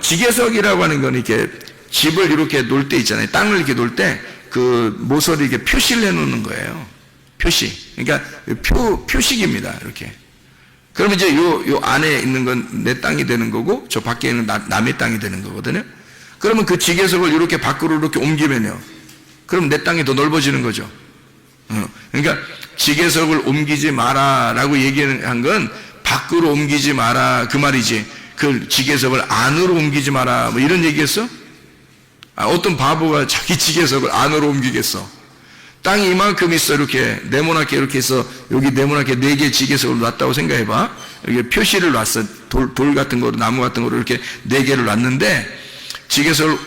지계석이라고 하는 건 이렇게 집을 이렇게 놓을 때 있잖아요. 땅을 이렇게 놓을 때 그 모서리 이렇게 표시를 해놓는 거예요. 표시. 그러니까 표식입니다. 이렇게. 그러면 이제 요 안에 있는 건 내 땅이 되는 거고 저 밖에 있는 남의 땅이 되는 거거든요. 그러면 그 지계석을 이렇게 밖으로 이렇게 옮기면요. 그럼 내 땅이 더 넓어지는 거죠. 그러니까 지계석을 옮기지 마라라고 얘기한 건 밖으로 옮기지 마라 그 말이지. 그 지계석을 안으로 옮기지 마라. 뭐 이런 얘기했어? 어떤 바보가 자기 지계석을 안으로 옮기겠어? 땅이 이만큼 있어. 이렇게 네모나게 이렇게 해서 여기 네모나게 4개 지계석을 놨다고 생각해봐. 여기 표시를 놨어. 돌 같은 거로, 나무 같은 거로 이렇게 4개를 놨는데 지계석을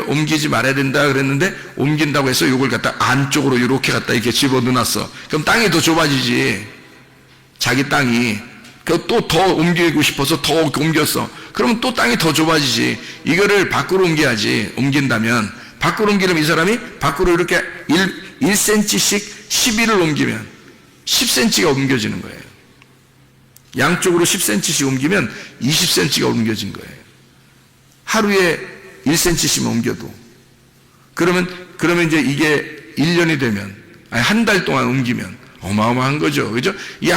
옮기지 말아야 된다 그랬는데 옮긴다고 해서 이걸 갖다 안쪽으로 이렇게 갖다 이렇게 집어넣어놨어. 그럼 땅이 더 좁아지지. 자기 땅이. 또 더 옮기고 싶어서 더 옮겼어. 그러면 또 땅이 더 좁아지지. 이거를 밖으로 옮겨야지. 옮긴다면. 밖으로 옮기려면 이 사람이 밖으로 이렇게 1cm씩 11을 옮기면 10cm가 옮겨지는 거예요. 양쪽으로 10cm씩 옮기면 20cm가 옮겨진 거예요. 하루에 1cm씩만 옮겨도. 그러면 이제 이게 1년이 되면, 한 달 동안 옮기면 어마어마한 거죠. 그죠? 이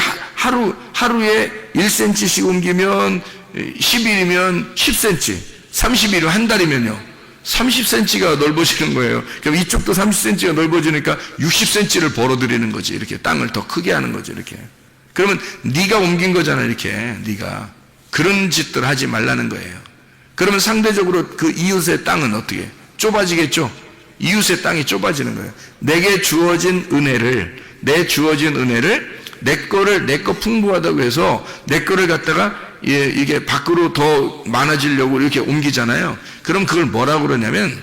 하루에 1cm씩 옮기면 10일이면 10cm, 30일이면 한 달이면요. 30cm가 넓어지는 거예요. 그럼 이쪽도 30cm가 넓어지니까 60cm를 벌어들이는 거지. 이렇게 땅을 더 크게 하는 거죠. 이렇게. 그러면 네가 옮긴 거잖아. 이렇게. 네가. 그런 짓들 하지 말라는 거예요. 그러면 상대적으로 그 이웃의 땅은 어떻게? 좁아지겠죠? 이웃의 땅이 좁아지는 거예요. 내게 주어진 은혜를, 내 거 풍부하다고 해서 내 거를 갖다가 이게 밖으로 더 많아지려고 이렇게 옮기잖아요. 그럼 그걸 뭐라고 그러냐면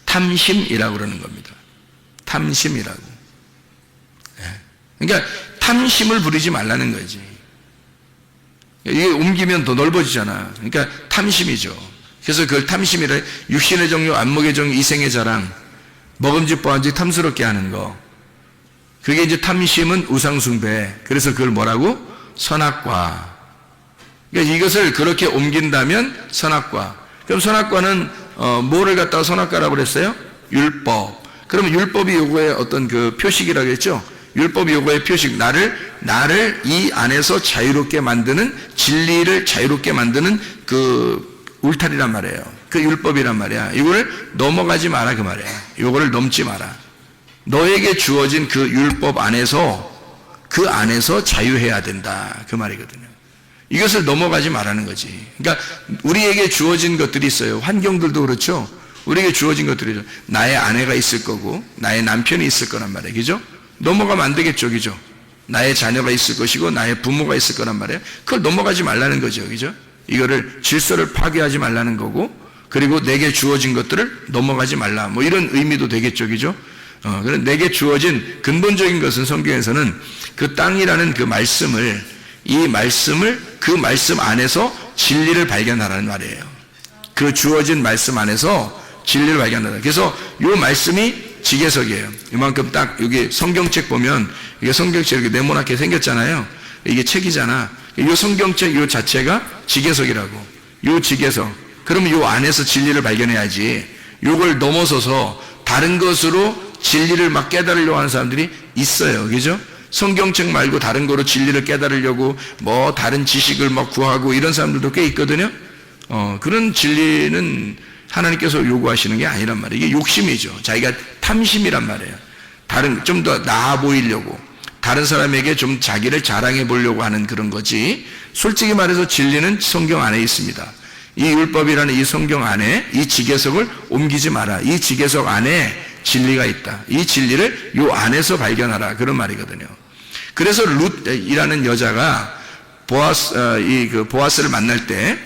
탐심이라고 그러는 겁니다. 탐심이라고. 그러니까 탐심을 부리지 말라는 거지. 이게 옮기면 더 넓어지잖아. 그러니까 탐심이죠. 그래서 그걸 탐심이라, 육신의 정욕, 안목의 정욕, 이생의 자랑, 먹음직 보암직 탐스럽게 하는 거. 그게 이제 탐심은 우상숭배. 그래서 그걸 뭐라고? 선악과. 그러니까 이것을 그렇게 옮긴다면 선악과. 그럼 선악과는 뭐를 갖다가 선악과라고 그랬어요? 율법. 그러면 율법이 요거의 어떤 그 표식이라고 했죠? 율법이 요거의 표식, 나를 이 안에서 자유롭게 만드는, 진리를 자유롭게 만드는 그 울타리란 말이에요. 그 율법이란 말이야. 이거를 넘어가지 마라 그 말이야. 요거를 넘지 마라. 너에게 주어진 그 율법 안에서, 그 안에서 자유해야 된다 그 말이거든요. 이것을 넘어가지 말라는 거지. 그러니까 우리에게 주어진 것들이 있어요. 환경들도 그렇죠. 우리에게 주어진 것들이죠. 나의 아내가 있을 거고 나의 남편이 있을 거란 말이에요. 그죠? 넘어가면 안 되겠죠. 그죠? 나의 자녀가 있을 것이고 나의 부모가 있을 거란 말이에요. 그걸 넘어가지 말라는 거죠. 그죠? 이거를 질서를 파괴하지 말라는 거고, 그리고 내게 주어진 것들을 넘어가지 말라. 뭐 이런 의미도 되겠죠. 그죠? 그래 내게 주어진 근본적인 것은 성경에서는 그 땅이라는 그 말씀을, 그 말씀 안에서 진리를 발견하라는 말이에요. 그 주어진 말씀 안에서 진리를 발견하라. 그래서 이 말씀이 지계석이에요. 이만큼 딱 여기 성경책 보면 이게 성경책 이렇게 네모나게 생겼잖아요. 이게 책이잖아. 이 성경책 이 자체가 지계석이라고. 이 지계석. 그러면 이 안에서 진리를 발견해야지. 이걸 넘어서서 다른 것으로 진리를 막 깨달으려고 하는 사람들이 있어요. 그죠? 성경책 말고 다른 거로 진리를 깨달으려고 뭐 다른 지식을 막 구하고 이런 사람들도 꽤 있거든요. 그런 진리는 하나님께서 요구하시는 게 아니란 말이에요. 이게 욕심이죠. 자기가 탐심이란 말이에요. 좀 더 나아 보이려고, 다른 사람에게 좀 자기를 자랑해 보려고 하는 그런 거지. 솔직히 말해서 진리는 성경 안에 있습니다. 이 율법이라는 이 성경 안에 이 지계석을 옮기지 마라. 이 지계석 안에 진리가 있다. 이 진리를 요 안에서 발견하라. 그런 말이거든요. 그래서 룻이라는 여자가 보아스를 만날 때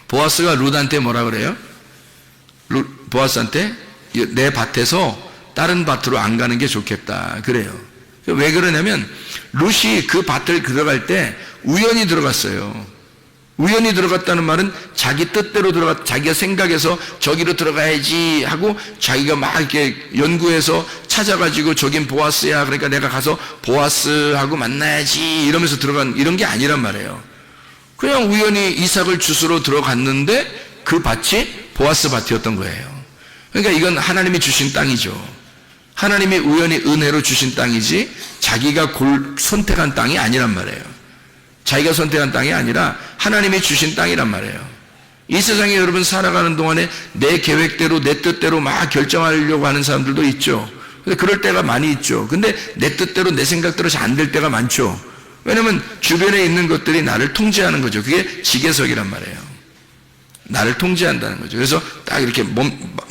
보아스가 룻한테 뭐라 그래요? 보아스한테 내 밭에서 다른 밭으로 안 가는 게 좋겠다. 그래요. 왜 그러냐면 룻이 그 밭을 들어갈 때 우연히 들어갔어요. 우연히 들어갔다는 말은 자기 뜻대로 자기가 생각해서 저기로 들어가야지 하고 자기가 막 이렇게 연구해서 찾아가지고 저긴 보아스야. 그러니까 내가 가서 보아스하고 만나야지 이러면서 들어간 이런 게 아니란 말이에요. 그냥 우연히 이삭을 주스러 들어갔는데 그 밭이 보아스 밭이었던 거예요. 그러니까 이건 하나님이 주신 땅이죠. 하나님이 우연히 은혜로 주신 땅이지 자기가 선택한 땅이 아니란 말이에요. 자기가 선택한 땅이 아니라 하나님이 주신 땅이란 말이에요. 이 세상에 여러분 살아가는 동안에 내 계획대로 내 뜻대로 막 결정하려고 하는 사람들도 있죠. 근데 그럴 때가 많이 있죠. 근데 내 뜻대로 내 생각대로 잘 안 될 때가 많죠. 왜냐하면 주변에 있는 것들이 나를 통제하는 거죠. 그게 지계석이란 말이에요. 나를 통제한다는 거죠. 그래서 딱 이렇게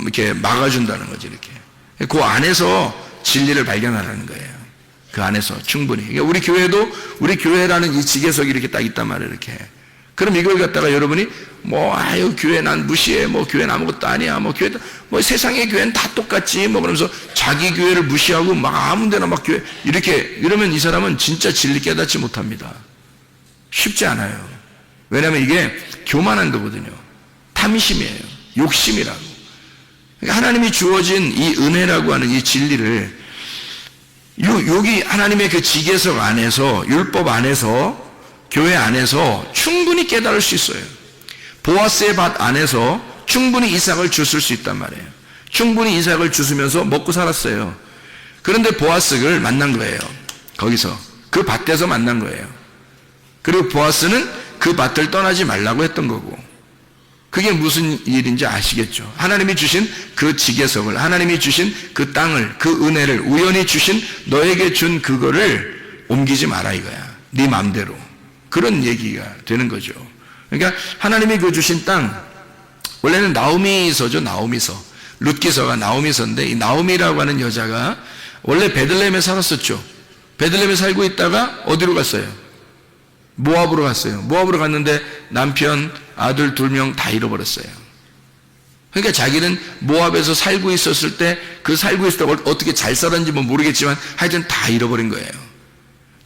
이렇게 막아준다는 거죠. 이렇게. 그 안에서 진리를 발견하라는 거예요. 그 안에서 충분히. 그러니까 우리 교회라는 이 지계석이 이렇게 딱 있단 말이에요. 이렇게. 그럼 이걸 갖다가 여러분이 아유 교회 난 무시해, 교회는 아무것도 아니야, 교회 세상의 교회는 다 똑같지, 그러면서 자기 교회를 무시하고 아무데나 교회 이렇게 이러면 이 사람은 진짜 진리 깨닫지 못합니다. 쉽지 않아요. 왜냐하면 이게 교만한 거거든요. 탐심이에요. 욕심이라고. 그러니까 하나님이 주어진 이 은혜라고 하는 이 진리를 여기 하나님의 그 지계석 안에서, 율법 안에서, 교회 안에서 충분히 깨달을 수 있어요. 보아스의 밭 안에서 충분히 이삭을 주실 수 있단 말이에요. 충분히 이삭을 주시면서 먹고 살았어요. 그런데 보아스를 만난 거예요. 거기서. 그 밭에서 만난 거예요. 그리고 보아스는 그 밭을 떠나지 말라고 했던 거고. 그게 무슨 일인지 아시겠죠? 하나님이 주신 그 지계석을, 하나님이 주신 그 땅을, 그 은혜를, 우연히 주신 너에게 준 그거를 옮기지 마라 이거야. 네 마음대로. 그런 얘기가 되는 거죠. 그러니까 하나님이 그 주신 땅, 원래는 나오미서죠. 나오미서. 룻기서가 나오미서인데, 이 나오미라고 하는 여자가 원래 베들레헴에 살았었죠. 베들레헴에 살고 있다가 어디로 갔어요? 모압으로 갔어요. 모압으로 갔는데 남편, 아들 2명 다 잃어버렸어요. 그러니까 자기는 모압에서 살고 있었을 때, 그 살고 있을 때 어떻게 잘 살았는지 모르겠지만 하여튼 다 잃어버린 거예요.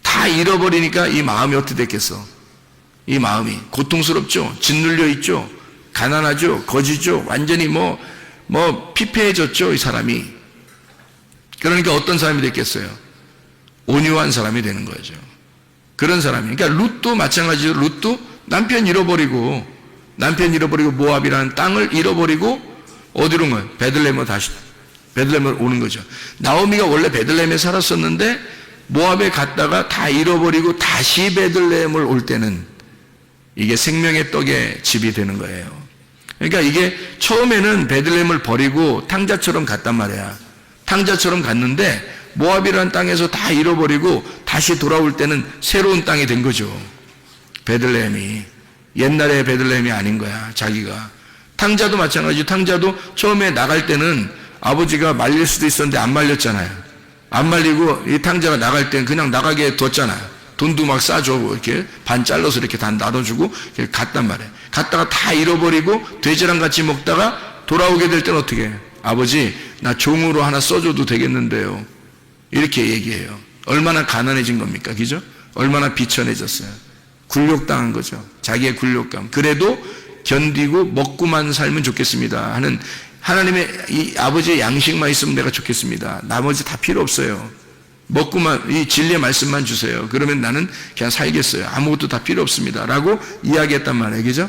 다 잃어버리니까 이 마음이 어떻게 됐겠어? 이 마음이 고통스럽죠. 짓눌려 있죠. 가난하죠. 거지죠. 완전히 피폐해졌죠. 이 사람이. 그러니까 어떤 사람이 됐겠어요? 온유한 사람이 되는 거죠. 그런 사람이. 그러니까 룻도 마찬가지로 룻도 남편 잃어버리고 모압이라는 땅을 잃어버리고 어디로 온 거예요? 베들레헴으로 오는 거죠. 나오미가 원래 베들레헴에 살았었는데 모압에 갔다가 다 잃어버리고 다시 베들레헴을 올 때는 이게 생명의 떡의 집이 되는 거예요. 그러니까 이게 처음에는 베들레헴을 버리고 탕자처럼 갔단 말이야. 탕자처럼 갔는데 모압이라는 땅에서 다 잃어버리고 다시 돌아올 때는 새로운 땅이 된 거죠. 베들레헴이. 옛날의 베들레헴이 아닌 거야. 자기가. 탕자도 마찬가지죠. 탕자도 처음에 나갈 때는 아버지가 말릴 수도 있었는데 안 말렸잖아요. 안 말리고 이 탕자가 나갈 때는 그냥 나가게 뒀잖아요. 돈도 막 싸주고 이렇게 반 잘라서 이렇게 다 나눠주고 이렇게 갔단 말이에요. 갔다가 다 잃어버리고 돼지랑 같이 먹다가 돌아오게 될 때는 어떻게 해요? 아버지 나 종으로 하나 써줘도 되겠는데요. 이렇게 얘기해요. 얼마나 가난해진 겁니까? 그죠? 얼마나 비천해졌어요. 굴욕당한 거죠. 자기의 굴욕감. 그래도 견디고 먹고만 살면 좋겠습니다 하는 하나님의 이 아버지의 양식만 있으면 내가 좋겠습니다. 나머지 다 필요 없어요. 먹고만 이 진리의 말씀만 주세요. 그러면 나는 그냥 살겠어요. 아무것도 다 필요 없습니다 라고 이야기했단 말이에요. 그죠?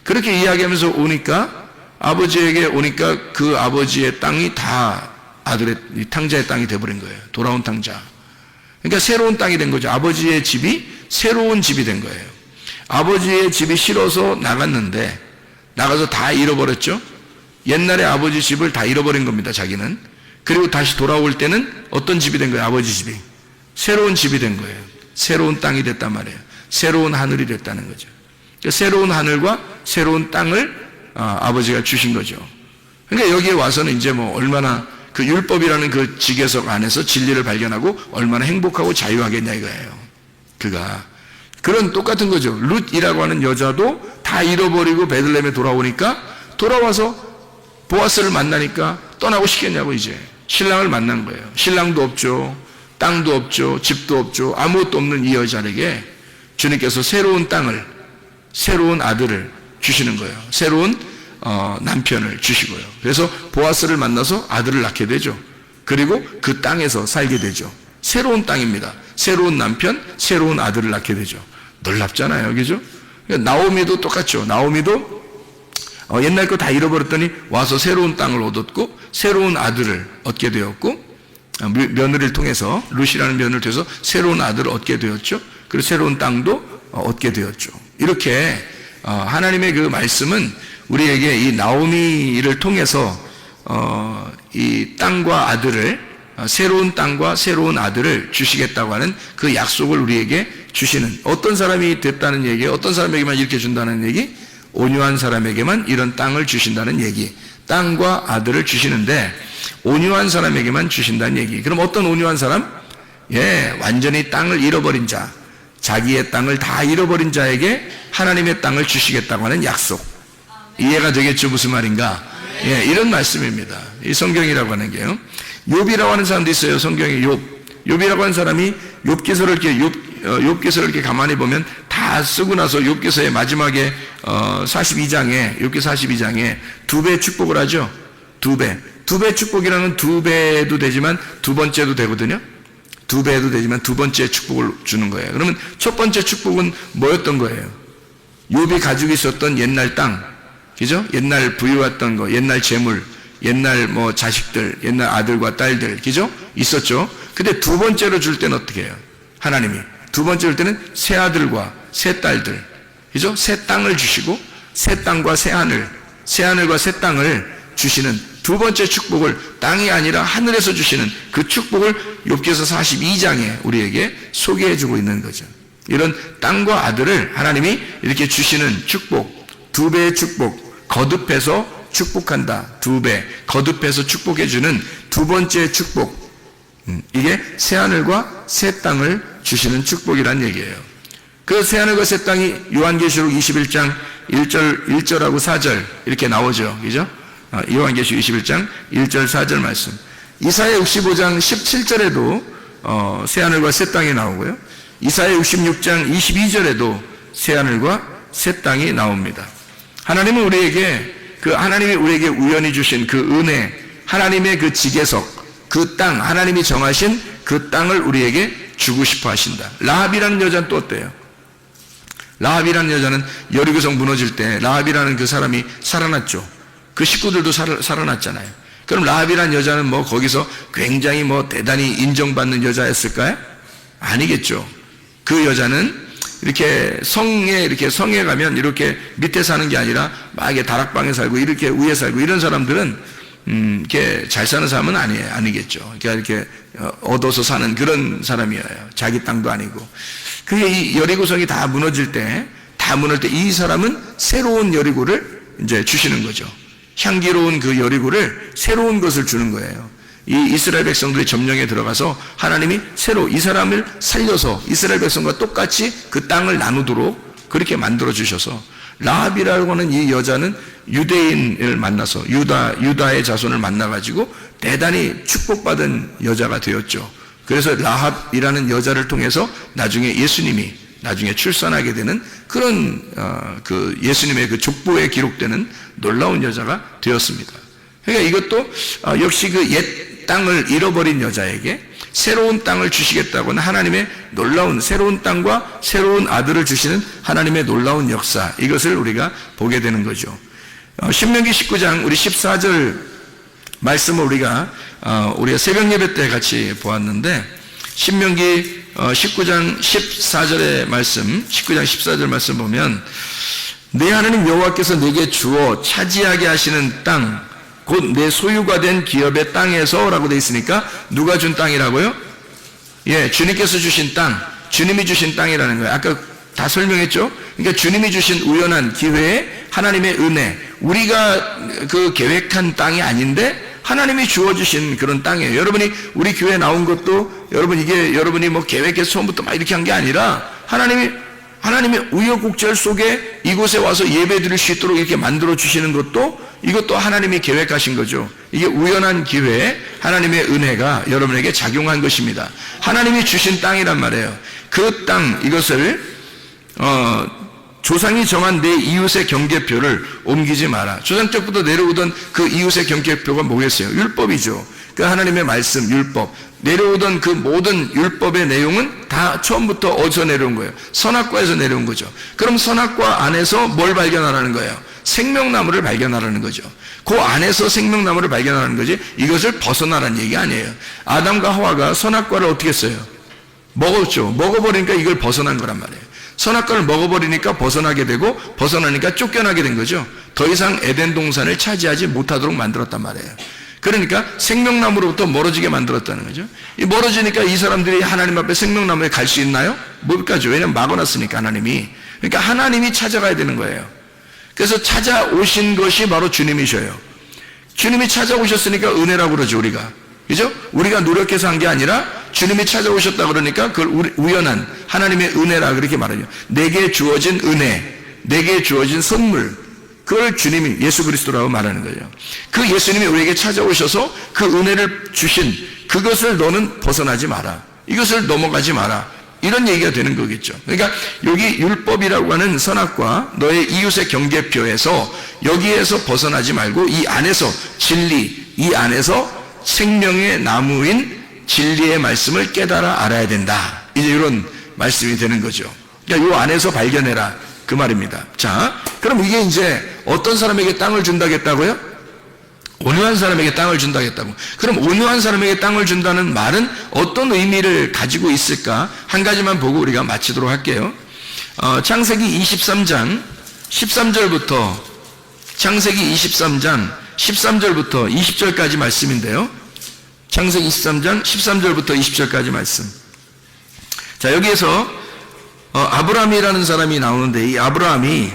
그렇게 이야기하면서 오니까 아버지에게 오니까 그 아버지의 땅이 다 아들의 이 탕자의 땅이 돼버린 거예요. 돌아온 탕자. 그러니까 새로운 땅이 된 거죠. 아버지의 집이 새로운 집이 된 거예요. 아버지의 집이 싫어서 나갔는데 나가서 다 잃어버렸죠. 옛날에 아버지 집을 다 잃어버린 겁니다. 자기는. 그리고 다시 돌아올 때는 어떤 집이 된 거예요? 아버지 집이. 새로운 집이 된 거예요. 새로운 땅이 됐단 말이에요. 새로운 하늘이 됐다는 거죠. 그러니까 새로운 하늘과 새로운 땅을 아버지가 주신 거죠. 그러니까 여기에 와서는 이제 얼마나 그 율법이라는 그 지계석 안에서 진리를 발견하고 얼마나 행복하고 자유하겠냐 이거예요. 그가. 그런 똑같은 거죠. 룻이라고 하는 여자도 다 잃어버리고 베들레헴에 돌아오니까 돌아와서 보아스를 만나니까 떠나고 싶겠냐고 이제. 신랑을 만난 거예요. 신랑도 없죠. 땅도 없죠. 집도 없죠. 아무것도 없는 이 여자에게 주님께서 새로운 땅을, 새로운 아들을 주시는 거예요. 새로운 남편을 주시고요. 그래서 보아스를 만나서 아들을 낳게 되죠. 그리고 그 땅에서 살게 되죠. 새로운 땅입니다. 새로운 남편, 새로운 아들을 낳게 되죠. 놀랍잖아요. 그죠? 그러니까 나오미도 똑같죠. 나오미도 옛날 거 다 잃어버렸더니 와서 새로운 땅을 얻었고 새로운 아들을 얻게 되었고 며느리를 통해서 룻이라는 며느리를 통해서 새로운 아들을 얻게 되었죠. 그리고 새로운 땅도 얻게 되었죠. 이렇게 하나님의 그 말씀은 우리에게 이 나오미를 통해서 이 땅과 아들을 새로운 땅과 새로운 아들을 주시겠다고 하는 그 약속을 우리에게 주시는, 어떤 사람이 됐다는 얘기예요? 어떤 사람에게만 이렇게 준다는 얘기? 온유한 사람에게만 이런 땅을 주신다는 얘기. 땅과 아들을 주시는데 온유한 사람에게만 주신다는 얘기. 그럼 어떤 온유한 사람? 완전히 땅을 잃어버린 자, 자기의 땅을 다 잃어버린 자에게 하나님의 땅을 주시겠다고 하는 약속. 이해가 되겠죠? 무슨 말인가? 이런 말씀입니다. 이 성경이라고 하는 게요. 욥이라고 하는 사람도 있어요. 성경에 욥이라고 하는 사람이 욥기서를 이렇게 가만히 보면 다 쓰고 나서 욥기서의 마지막에 42장에 욥기 42장에 두 배 축복을 하죠. 두 배 축복이라는 두 배도 되지만 두 번째도 되거든요. 두 배도 되지만 두 번째 축복을 주는 거예요. 그러면 첫 번째 축복은 뭐였던 거예요? 욥이 가지고 있었던 옛날 땅, 그죠? 옛날 부유했던 거, 옛날 재물, 옛날 뭐 자식들, 옛날 아들과 딸들, 그죠? 있었죠. 근데 두 번째로 줄 때는 어떻게 해요? 하나님이 두 번째로 줄 때는 새 아들과 새 딸들, 그죠? 새 땅을 주시고 새 땅과 새 하늘, 새 하늘과 새 땅을 주시는 두 번째 축복을, 땅이 아니라 하늘에서 주시는 그 축복을 욥기서 42장에 우리에게 소개해주고 있는 거죠. 이런 땅과 아들을 하나님이 이렇게 주시는 축복, 두 배의 축복, 거듭해서 축복한다. 두 배, 거듭해서 축복해주는 두 번째 축복. 이게 새하늘과 새 땅을 주시는 축복이란 얘기예요. 그 새하늘과 새 땅이 요한계시록 21장 1절하고 4절 이렇게 나오죠. 그죠? 요한계시록 21장 1절 4절 말씀. 이사야 65장 17절에도 새하늘과 새 땅이 나오고요. 이사야 66장 22절에도 새하늘과 새 땅이 나옵니다. 하나님은 우리에게 하나님이 우리에게 우연히 주신 그 은혜, 하나님의 그 지계석, 그 땅, 하나님이 정하신 그 땅을 우리에게 주고 싶어 하신다. 라합이라는 여자는 또 어때요? 라합이라는 여자는 여리고성 무너질 때 라합이라는 그 사람이 살아났죠. 그 식구들도 살아났잖아요. 그럼 라합이라는 여자는 뭐 거기서 굉장히 뭐 대단히 인정받는 여자였을까요? 아니겠죠. 그 여자는 이렇게 성에 가면 이렇게 밑에 사는 게 아니라 막 이렇게 다락방에 살고 이렇게 위에 살고 이런 사람들은 이렇게 잘 사는 사람은 아니겠죠. 그러니까 이렇게 얻어서 사는 그런 사람이에요. 자기 땅도 아니고. 그게 이 여리고성이 다 무너질 때 이 사람은 새로운 여리고를 이제 주시는 거죠. 향기로운 그 여리고를 새로운 것을 주는 거예요. 이 이스라엘 백성들이 점령에 들어가서 하나님이 새로 이 사람을 살려서 이스라엘 백성과 똑같이 그 땅을 나누도록 그렇게 만들어 주셔서, 라합이라고 하는 이 여자는 유대인을 만나서 유다의 자손을 만나가지고 대단히 축복받은 여자가 되었죠. 그래서 라합이라는 여자를 통해서 나중에 예수님이 출산하게 되는 그런 그 예수님의 그 족보에 기록되는 놀라운 여자가 되었습니다. 그러니까 이것도 역시 그 옛 땅을 잃어버린 여자에게 새로운 땅을 주시겠다고는 하나님의 놀라운 새로운 땅과 새로운 아들을 주시는 하나님의 놀라운 역사, 이것을 우리가 보게 되는 거죠. 신명기 19장 우리 14절 말씀을 우리가 새벽 예배 때 같이 보았는데, 신명기 19장 14절의 말씀, 19장 14절 말씀 보면, 내 하나님 여호와께서 내게 주어 차지하게 하시는 땅, 곧 내 소유가 된 기업의 땅에서 라고 되어 있으니까 누가 준 땅이라고요? 주님께서 주신 땅, 주님이 주신 땅이라는 거예요. 아까 다 설명했죠? 그러니까 주님이 주신 우연한 기회에 하나님의 은혜, 우리가 그 계획한 땅이 아닌데 하나님이 주어주신 그런 땅이에요. 여러분이 우리 교회 나온 것도 여러분이 뭐 계획해서 처음부터 막 이렇게 한 게 아니라 하나님의 우여곡절 속에 이곳에 와서 예배 드릴 수 있도록 이렇게 만들어 주시는 것도, 이것도 하나님이 계획하신 거죠. 이게 우연한 기회에 하나님의 은혜가 여러분에게 작용한 것입니다. 하나님이 주신 땅이란 말이에요. 그 땅, 이것을 조상이 정한 내 이웃의 경계표를 옮기지 마라. 조상 때부터 내려오던 그 이웃의 경계표가 뭐겠어요? 율법이죠. 그 하나님의 말씀, 율법. 내려오던 그 모든 율법의 내용은 다 처음부터 어디서 내려온 거예요? 선악과에서 내려온 거죠. 그럼 선악과 안에서 뭘 발견하라는 거예요? 생명나무를 발견하라는 거죠. 그 안에서 생명나무를 발견하는 거지, 이것을 벗어나라는 얘기 아니에요. 아담과 하와가 선악과를 어떻게 했어요? 먹었죠. 먹어버리니까 이걸 벗어난 거란 말이에요. 선악과를 먹어버리니까 벗어나게 되고, 벗어나니까 쫓겨나게 된 거죠. 더 이상 에덴 동산을 차지하지 못하도록 만들었단 말이에요. 그러니까 생명나무로부터 멀어지게 만들었다는 거죠. 이 멀어지니까 이 사람들이 하나님 앞에 생명나무에 갈 수 있나요? 못 가죠. 왜냐하면 막아놨으니까 하나님이. 그러니까 하나님이 찾아가야 되는 거예요. 그래서 찾아오신 것이 바로 주님이셔요. 주님이 찾아오셨으니까 은혜라고 그러죠, 우리가. 그죠? 우리가 노력해서 한 게 아니라 주님이 찾아오셨다 그러니까 그걸 우연한 하나님의 은혜라 그렇게 말하죠. 내게 주어진 은혜, 내게 주어진 선물, 그걸 주님이 예수 그리스도라고 말하는 거예요. 그 예수님이 우리에게 찾아오셔서 그 은혜를 주신 그것을 너는 벗어나지 마라. 이것을 넘어가지 마라. 이런 얘기가 되는 거겠죠. 그러니까 여기 율법이라고 하는 선악과 너의 이웃의 경계표에서 여기에서 벗어나지 말고 이 안에서 진리, 이 안에서 생명의 나무인 진리의 말씀을 깨달아 알아야 된다. 이제 이런 말씀이 되는 거죠. 그러니까 이 안에서 발견해라. 그 말입니다. 자, 그럼 이게 이제 어떤 사람에게 땅을 준다겠다고요? 온유한 사람에게 땅을 준다겠다고. 그럼 온유한 사람에게 땅을 준다는 말은 어떤 의미를 가지고 있을까? 한 가지만 보고 우리가 마치도록 할게요. 창세기 23장 13절부터 창세기 23장 13절부터 20절까지 말씀인데요. 창세기 23장 13절부터 20절까지 말씀. 자, 여기에서 아브라함이라는 사람이 나오는데 이 아브라함이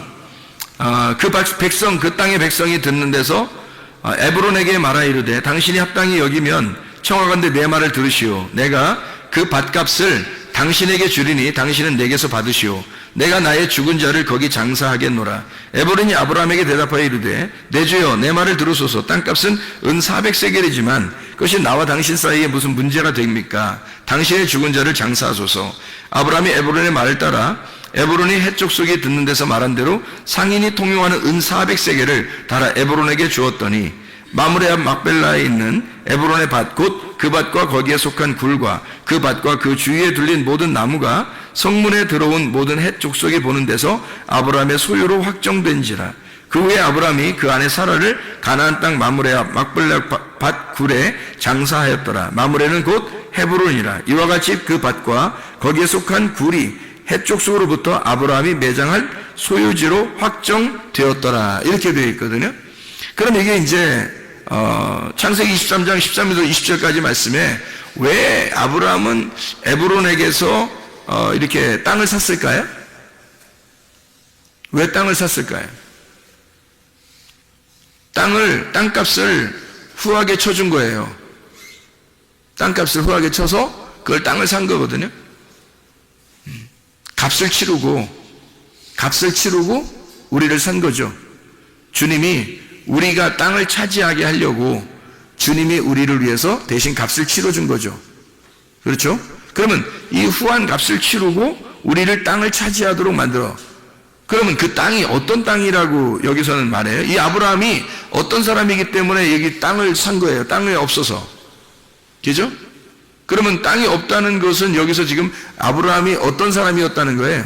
그 백성, 그 땅의 백성이 듣는 데서 에브론에게 말하 이르되 당신이 합당히 여기면 청하건대 내 말을 들으시오. 내가 그 밭값을 당신에게 주리니 당신은 내게서 받으시오. 내가 나의 죽은 자를 거기 장사하겠노라. 에브론이 아브라함에게 대답하여 이르되 내 주여 내 말을 들으소서. 땅값은 은 400세겔이지만 그것이 나와 당신 사이에 무슨 문제가 됩니까? 당신의 죽은 자를 장사하소서. 아브라함이 에브론의 말을 따라 에브론이 해쪽 속에 듣는 데서 말한 대로 상인이 통용하는 은 400세겔을 달아 에브론에게 주었더니 마므레 앞 막벨라에 있는 에브론의 밭 곧 그 밭과 거기에 속한 굴과 그 밭과 그 주위에 둘린 모든 나무가 성문에 들어온 모든 해쪽 속에 보는 데서 아브라함의 소유로 확정된지라. 그 후에 아브라함이 그 안에 사라를 가나안 땅 마므레 앞 막벨라 밭 굴에 장사하였더라. 마므레는 곧 헤브론이라. 이와 같이 그 밭과 거기에 속한 굴이 해쪽 속으로부터 아브라함이 매장할 소유지로 확정되었더라. 이렇게 되어 있거든요. 그럼 이게 이제 창세기 23장 13절부터 20절까지 말씀에 왜 아브라함은 에브론에게서 이렇게 땅을 샀을까요? 왜 땅을 샀을까요? 땅값을 후하게 쳐준 거예요. 땅값을 후하게 쳐서 그걸 땅을 산 거거든요. 값을 치르고 우리를 산 거죠. 주님이 우리가 땅을 차지하게 하려고 주님이 우리를 위해서 대신 값을 치러준 거죠. 그렇죠? 그러면 이 후한 값을 치르고 우리를 땅을 차지하도록 만들어. 그러면 그 땅이 어떤 땅이라고 여기서는 말해요? 이 아브라함이 어떤 사람이기 때문에 여기 땅을 산 거예요. 땅이 없어서. 그죠? 그러면 땅이 없다는 것은 여기서 지금 아브라함이 어떤 사람이었다는 거예요?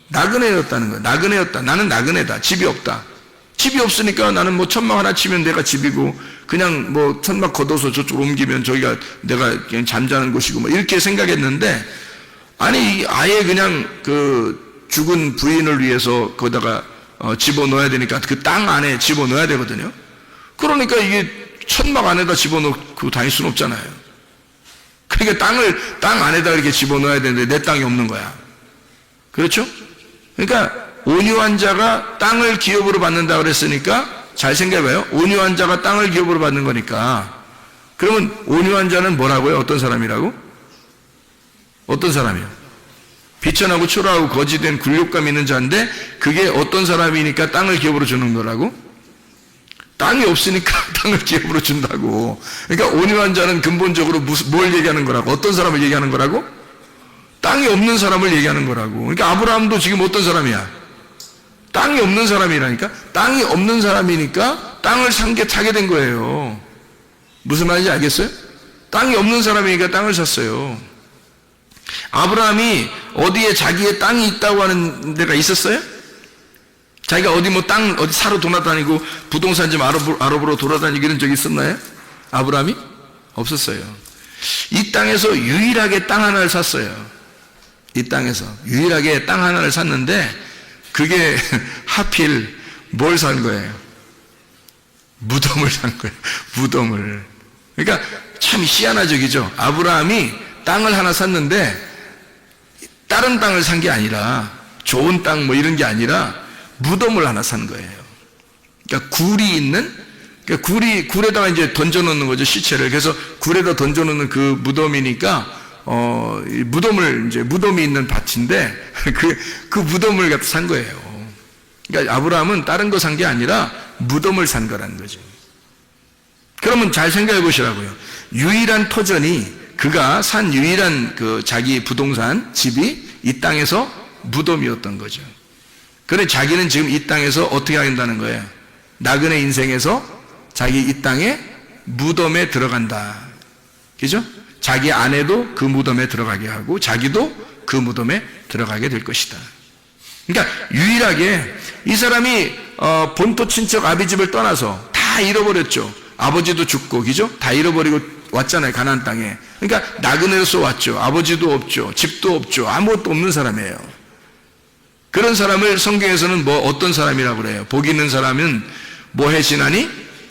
나그네였다는 거예요. 나그네였다. 나는 나그네다. 집이 없다. 집이 없으니까 나는 뭐 천막 하나 치면 내가 집이고 그냥 뭐 천막 걷어서 저쪽으로 옮기면 저기가 내가 그냥 잠자는 곳이고 뭐 이렇게 생각했는데 아니 아예 그냥 그 죽은 부인을 위해서 거기다가 집어넣어야 되니까 그 땅 안에 집어넣어야 되거든요. 그러니까 이게 천막 안에다 집어넣고 다닐 수는 없잖아요. 그러니까 땅 안에다 이렇게 집어넣어야 되는데 내 땅이 없는 거야. 그렇죠? 그러니까 온유한 자가 땅을 기업으로 받는다 그랬으니까 잘 생각해봐요. 온유한 자가 땅을 기업으로 받는 거니까. 그러면 온유한 자는 뭐라고요? 어떤 사람이라고? 어떤 사람이요? 비천하고 초라하고 거지된 굴욕감 있는 자인데 그게 어떤 사람이니까 땅을 기업으로 주는 거라고? 땅이 없으니까 땅을 기업으로 준다고. 그러니까 온유한 자는 근본적으로 뭘 얘기하는 거라고? 어떤 사람을 얘기하는 거라고? 땅이 없는 사람을 얘기하는 거라고. 그러니까 아브라함도 지금 어떤 사람이야? 땅이 없는 사람이라니까. 땅이 없는 사람이니까 땅을 사게 된 거예요. 무슨 말인지 알겠어요? 땅이 없는 사람이니까 땅을 샀어요. 아브라함이 어디에 자기의 땅이 있다고 하는 데가 있었어요? 자기가 어디 뭐 어디 사러 돌아다니고 부동산 좀 알아보러 돌아다니고 이런 적이 있었나요? 아브라함이? 없었어요. 이 땅에서 유일하게 땅 하나를 샀어요. 이 땅에서 유일하게 땅 하나를 샀는데 그게 하필 뭘 산 거예요? 무덤을 산 거예요. 무덤을. 그러니까 참 희한하적이죠. 아브라함이 땅을 하나 샀는데 다른 땅을 산 게 아니라 좋은 땅 뭐 이런 게 아니라 무덤을 하나 산 거예요. 그러니까 굴이 있는, 그러니까 굴에다가 이제 던져놓는 거죠, 시체를. 그래서 굴에다 던져놓는 그 무덤이니까 이 무덤을 이제 무덤이 있는 밭인데 그 무덤을 갖다 산 거예요. 그러니까 아브라함은 다른 거 산 게 아니라 무덤을 산 거라는 거죠. 그러면 잘 생각해 보시라고요. 유일한 터전이 그가 산 유일한 그 자기 부동산 집이 이 땅에서 무덤이었던 거죠. 그래 자기는 지금 이 땅에서 어떻게 한다는 거예요? 나그네 인생에서 자기 이 땅에 무덤에 들어간다. 그죠? 자기 아내도 그 무덤에 들어가게 하고 자기도 그 무덤에 들어가게 될 것이다. 그러니까 유일하게 이 사람이 본토 친척 아비 집을 떠나서 다 잃어버렸죠. 아버지도 죽고, 그죠? 다 잃어버리고 왔잖아요, 가나안 땅에. 그러니까 나그네로서 왔죠. 아버지도 없죠, 집도 없죠, 아무것도 없는 사람이에요. 그런 사람을 성경에서는 뭐 어떤 사람이라고 그래요? 복 있는 사람은 뭐해 지나니?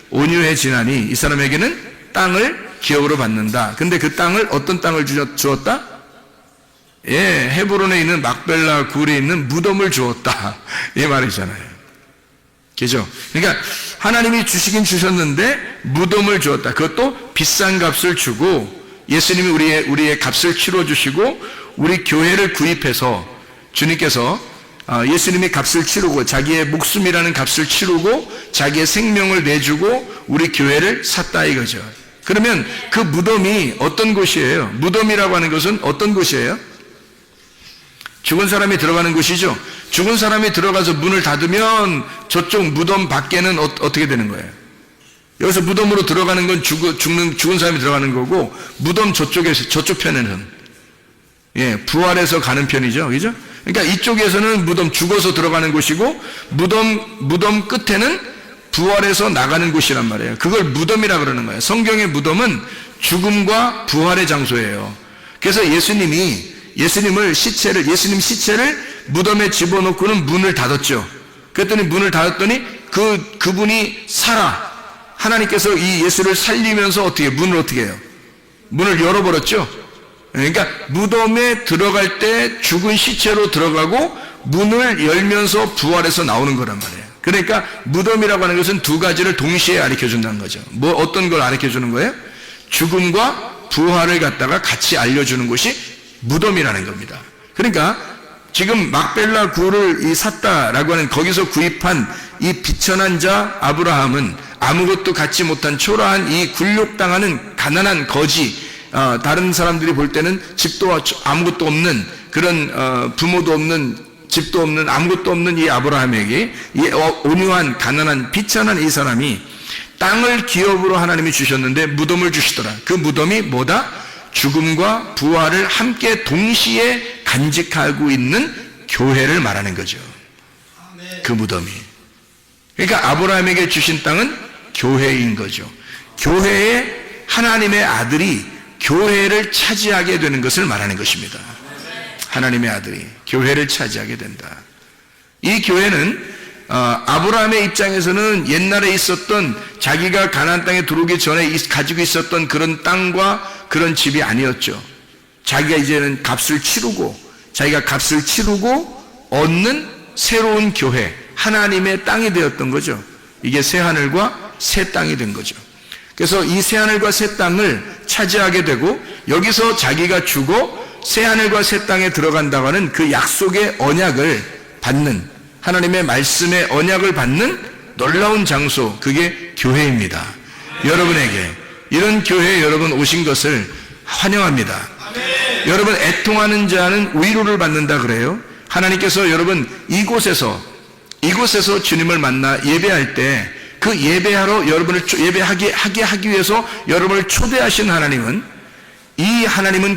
온유해 지나니. 이 사람에게는 땅을 기업으로 받는다. 근데 그 땅을 어떤 땅을 주었다? 예, 헤브론에 있는 막벨라 굴에 있는 무덤을 주었다. 이 말이잖아요. 그죠? 그러니까 하나님이 주시긴 주셨는데 무덤을 주었다. 그것도 비싼 값을 주고 예수님이 우리의 값을 치러주시고 우리 교회를 구입해서 주님께서 예수님이 값을 치르고 자기의 목숨이라는 값을 치르고 자기의 생명을 내주고 우리 교회를 샀다 이거죠. 그러면 그 무덤이 어떤 곳이에요? 무덤이라고 하는 것은 어떤 곳이에요? 죽은 사람이 들어가는 곳이죠. 죽은 사람이 들어가서 문을 닫으면 저쪽 무덤 밖에는 어떻게 되는 거예요? 여기서 무덤으로 들어가는 건 죽은 사람이 들어가는 거고 무덤 저쪽 편에는 부활해서 가는 편이죠. 그죠? 그러니까 이쪽에서는 무덤 죽어서 들어가는 곳이고 무덤 끝에는 부활해서 나가는 곳이란 말이에요. 그걸 무덤이라 그러는 거예요. 성경의 무덤은 죽음과 부활의 장소예요. 그래서 예수님 시체를 무덤에 집어넣고는 문을 닫았죠. 그랬더니 문을 닫았더니 그분이 하나님께서 이 예수를 살리면서 문을 어떻게 해요? 문을 열어버렸죠. 그러니까 무덤에 들어갈 때 죽은 시체로 들어가고 문을 열면서 부활해서 나오는 거란 말이에요. 그러니까 무덤이라고 하는 것은 두 가지를 동시에 가르쳐 준다는 거죠. 어떤 걸 가르쳐 주는 거예요? 죽음과 부활을 갖다가 같이 알려주는 것이 무덤이라는 겁니다. 그러니까 지금 막벨라 굴을 샀다라고 하는 거기서 구입한 이 비천한 자 아브라함은 아무것도 갖지 못한 초라한 이 굴욕당하는 가난한 거지, 다른 사람들이 볼 때는 집도 아무것도 없는 그런 부모도 없는 집도 없는 아무것도 없는 이 아브라함에게 이 온유한 가난한 비천한 이 사람이 땅을 기업으로 하나님이 주셨는데 무덤을 주시더라. 그 무덤이 뭐다? 죽음과 부활을 함께 동시에 간직하고 있는 교회를 말하는 거죠. 그 무덤이. 그러니까 아브라함에게 주신 땅은 교회인 거죠. 교회에 하나님의 아들이 교회를 차지하게 되는 것을 말하는 것입니다. 하나님의 아들이 교회를 차지하게 된다. 이 교회는 아브라함의 입장에서는 옛날에 있었던 자기가 가나안 땅에 들어오기 전에 가지고 있었던 그런 땅과 그런 집이 아니었죠. 자기가 이제는 자기가 값을 치르고 얻는 새로운 교회, 하나님의 땅이 되었던 거죠. 이게 새하늘과 새 땅이 된 거죠. 그래서 이 새하늘과 새 땅을 차지하게 되고 여기서 자기가 죽어 새하늘과 새 땅에 들어간다고 하는 그 약속의 언약을 받는, 하나님의 말씀의 언약을 받는 놀라운 장소, 그게 교회입니다. 여러분에게 이런 교회에 여러분 오신 것을 환영합니다. 여러분 애통하는 자는 위로를 받는다 그래요. 하나님께서 여러분 이곳에서 주님을 만나 예배할 때 그 예배하러 여러분을 예배하게 하기 위해서 여러분을 초대하신 하나님은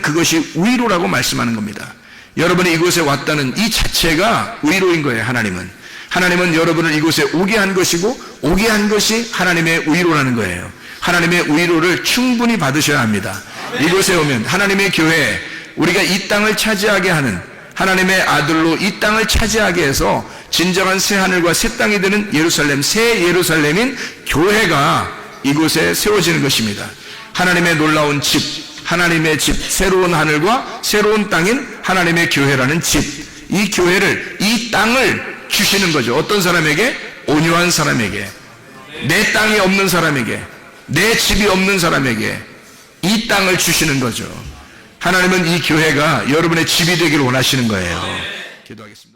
그것이 위로라고 말씀하는 겁니다. 여러분이 이곳에 왔다는 이 자체가 위로인 거예요. 하나님은 여러분을 이곳에 오게 한 것이고 오게 한 것이 하나님의 위로라는 거예요. 하나님의 위로를 충분히 받으셔야 합니다. 이곳에 오면 하나님의 교회, 우리가 이 땅을 차지하게 하는 하나님의 아들로 이 땅을 차지하게 해서 진정한 새 하늘과 새 땅이 되는 예루살렘, 새 예루살렘인 교회가 이곳에 세워지는 것입니다. 하나님의 놀라운 집, 하나님의 집, 새로운 하늘과 새로운 땅인 하나님의 교회라는 집, 이 교회를, 이 땅을 주시는 거죠. 어떤 사람에게? 온유한 사람에게, 내 땅이 없는 사람에게, 내 집이 없는 사람에게 이 땅을 주시는 거죠. 하나님은 이 교회가 여러분의 집이 되기를 원하시는 거예요. 기도하겠습니다.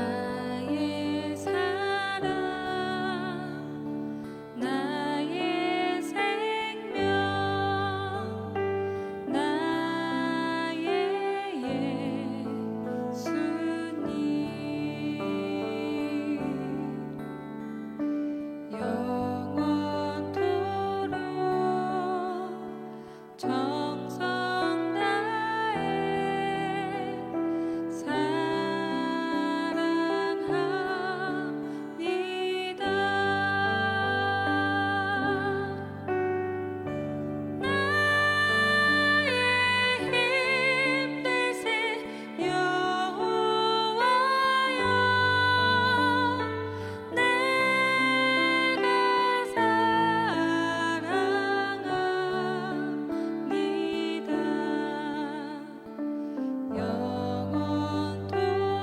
나의 사랑 나의 생명 나의 예수님 영원토록 정성 다해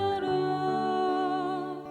영원토록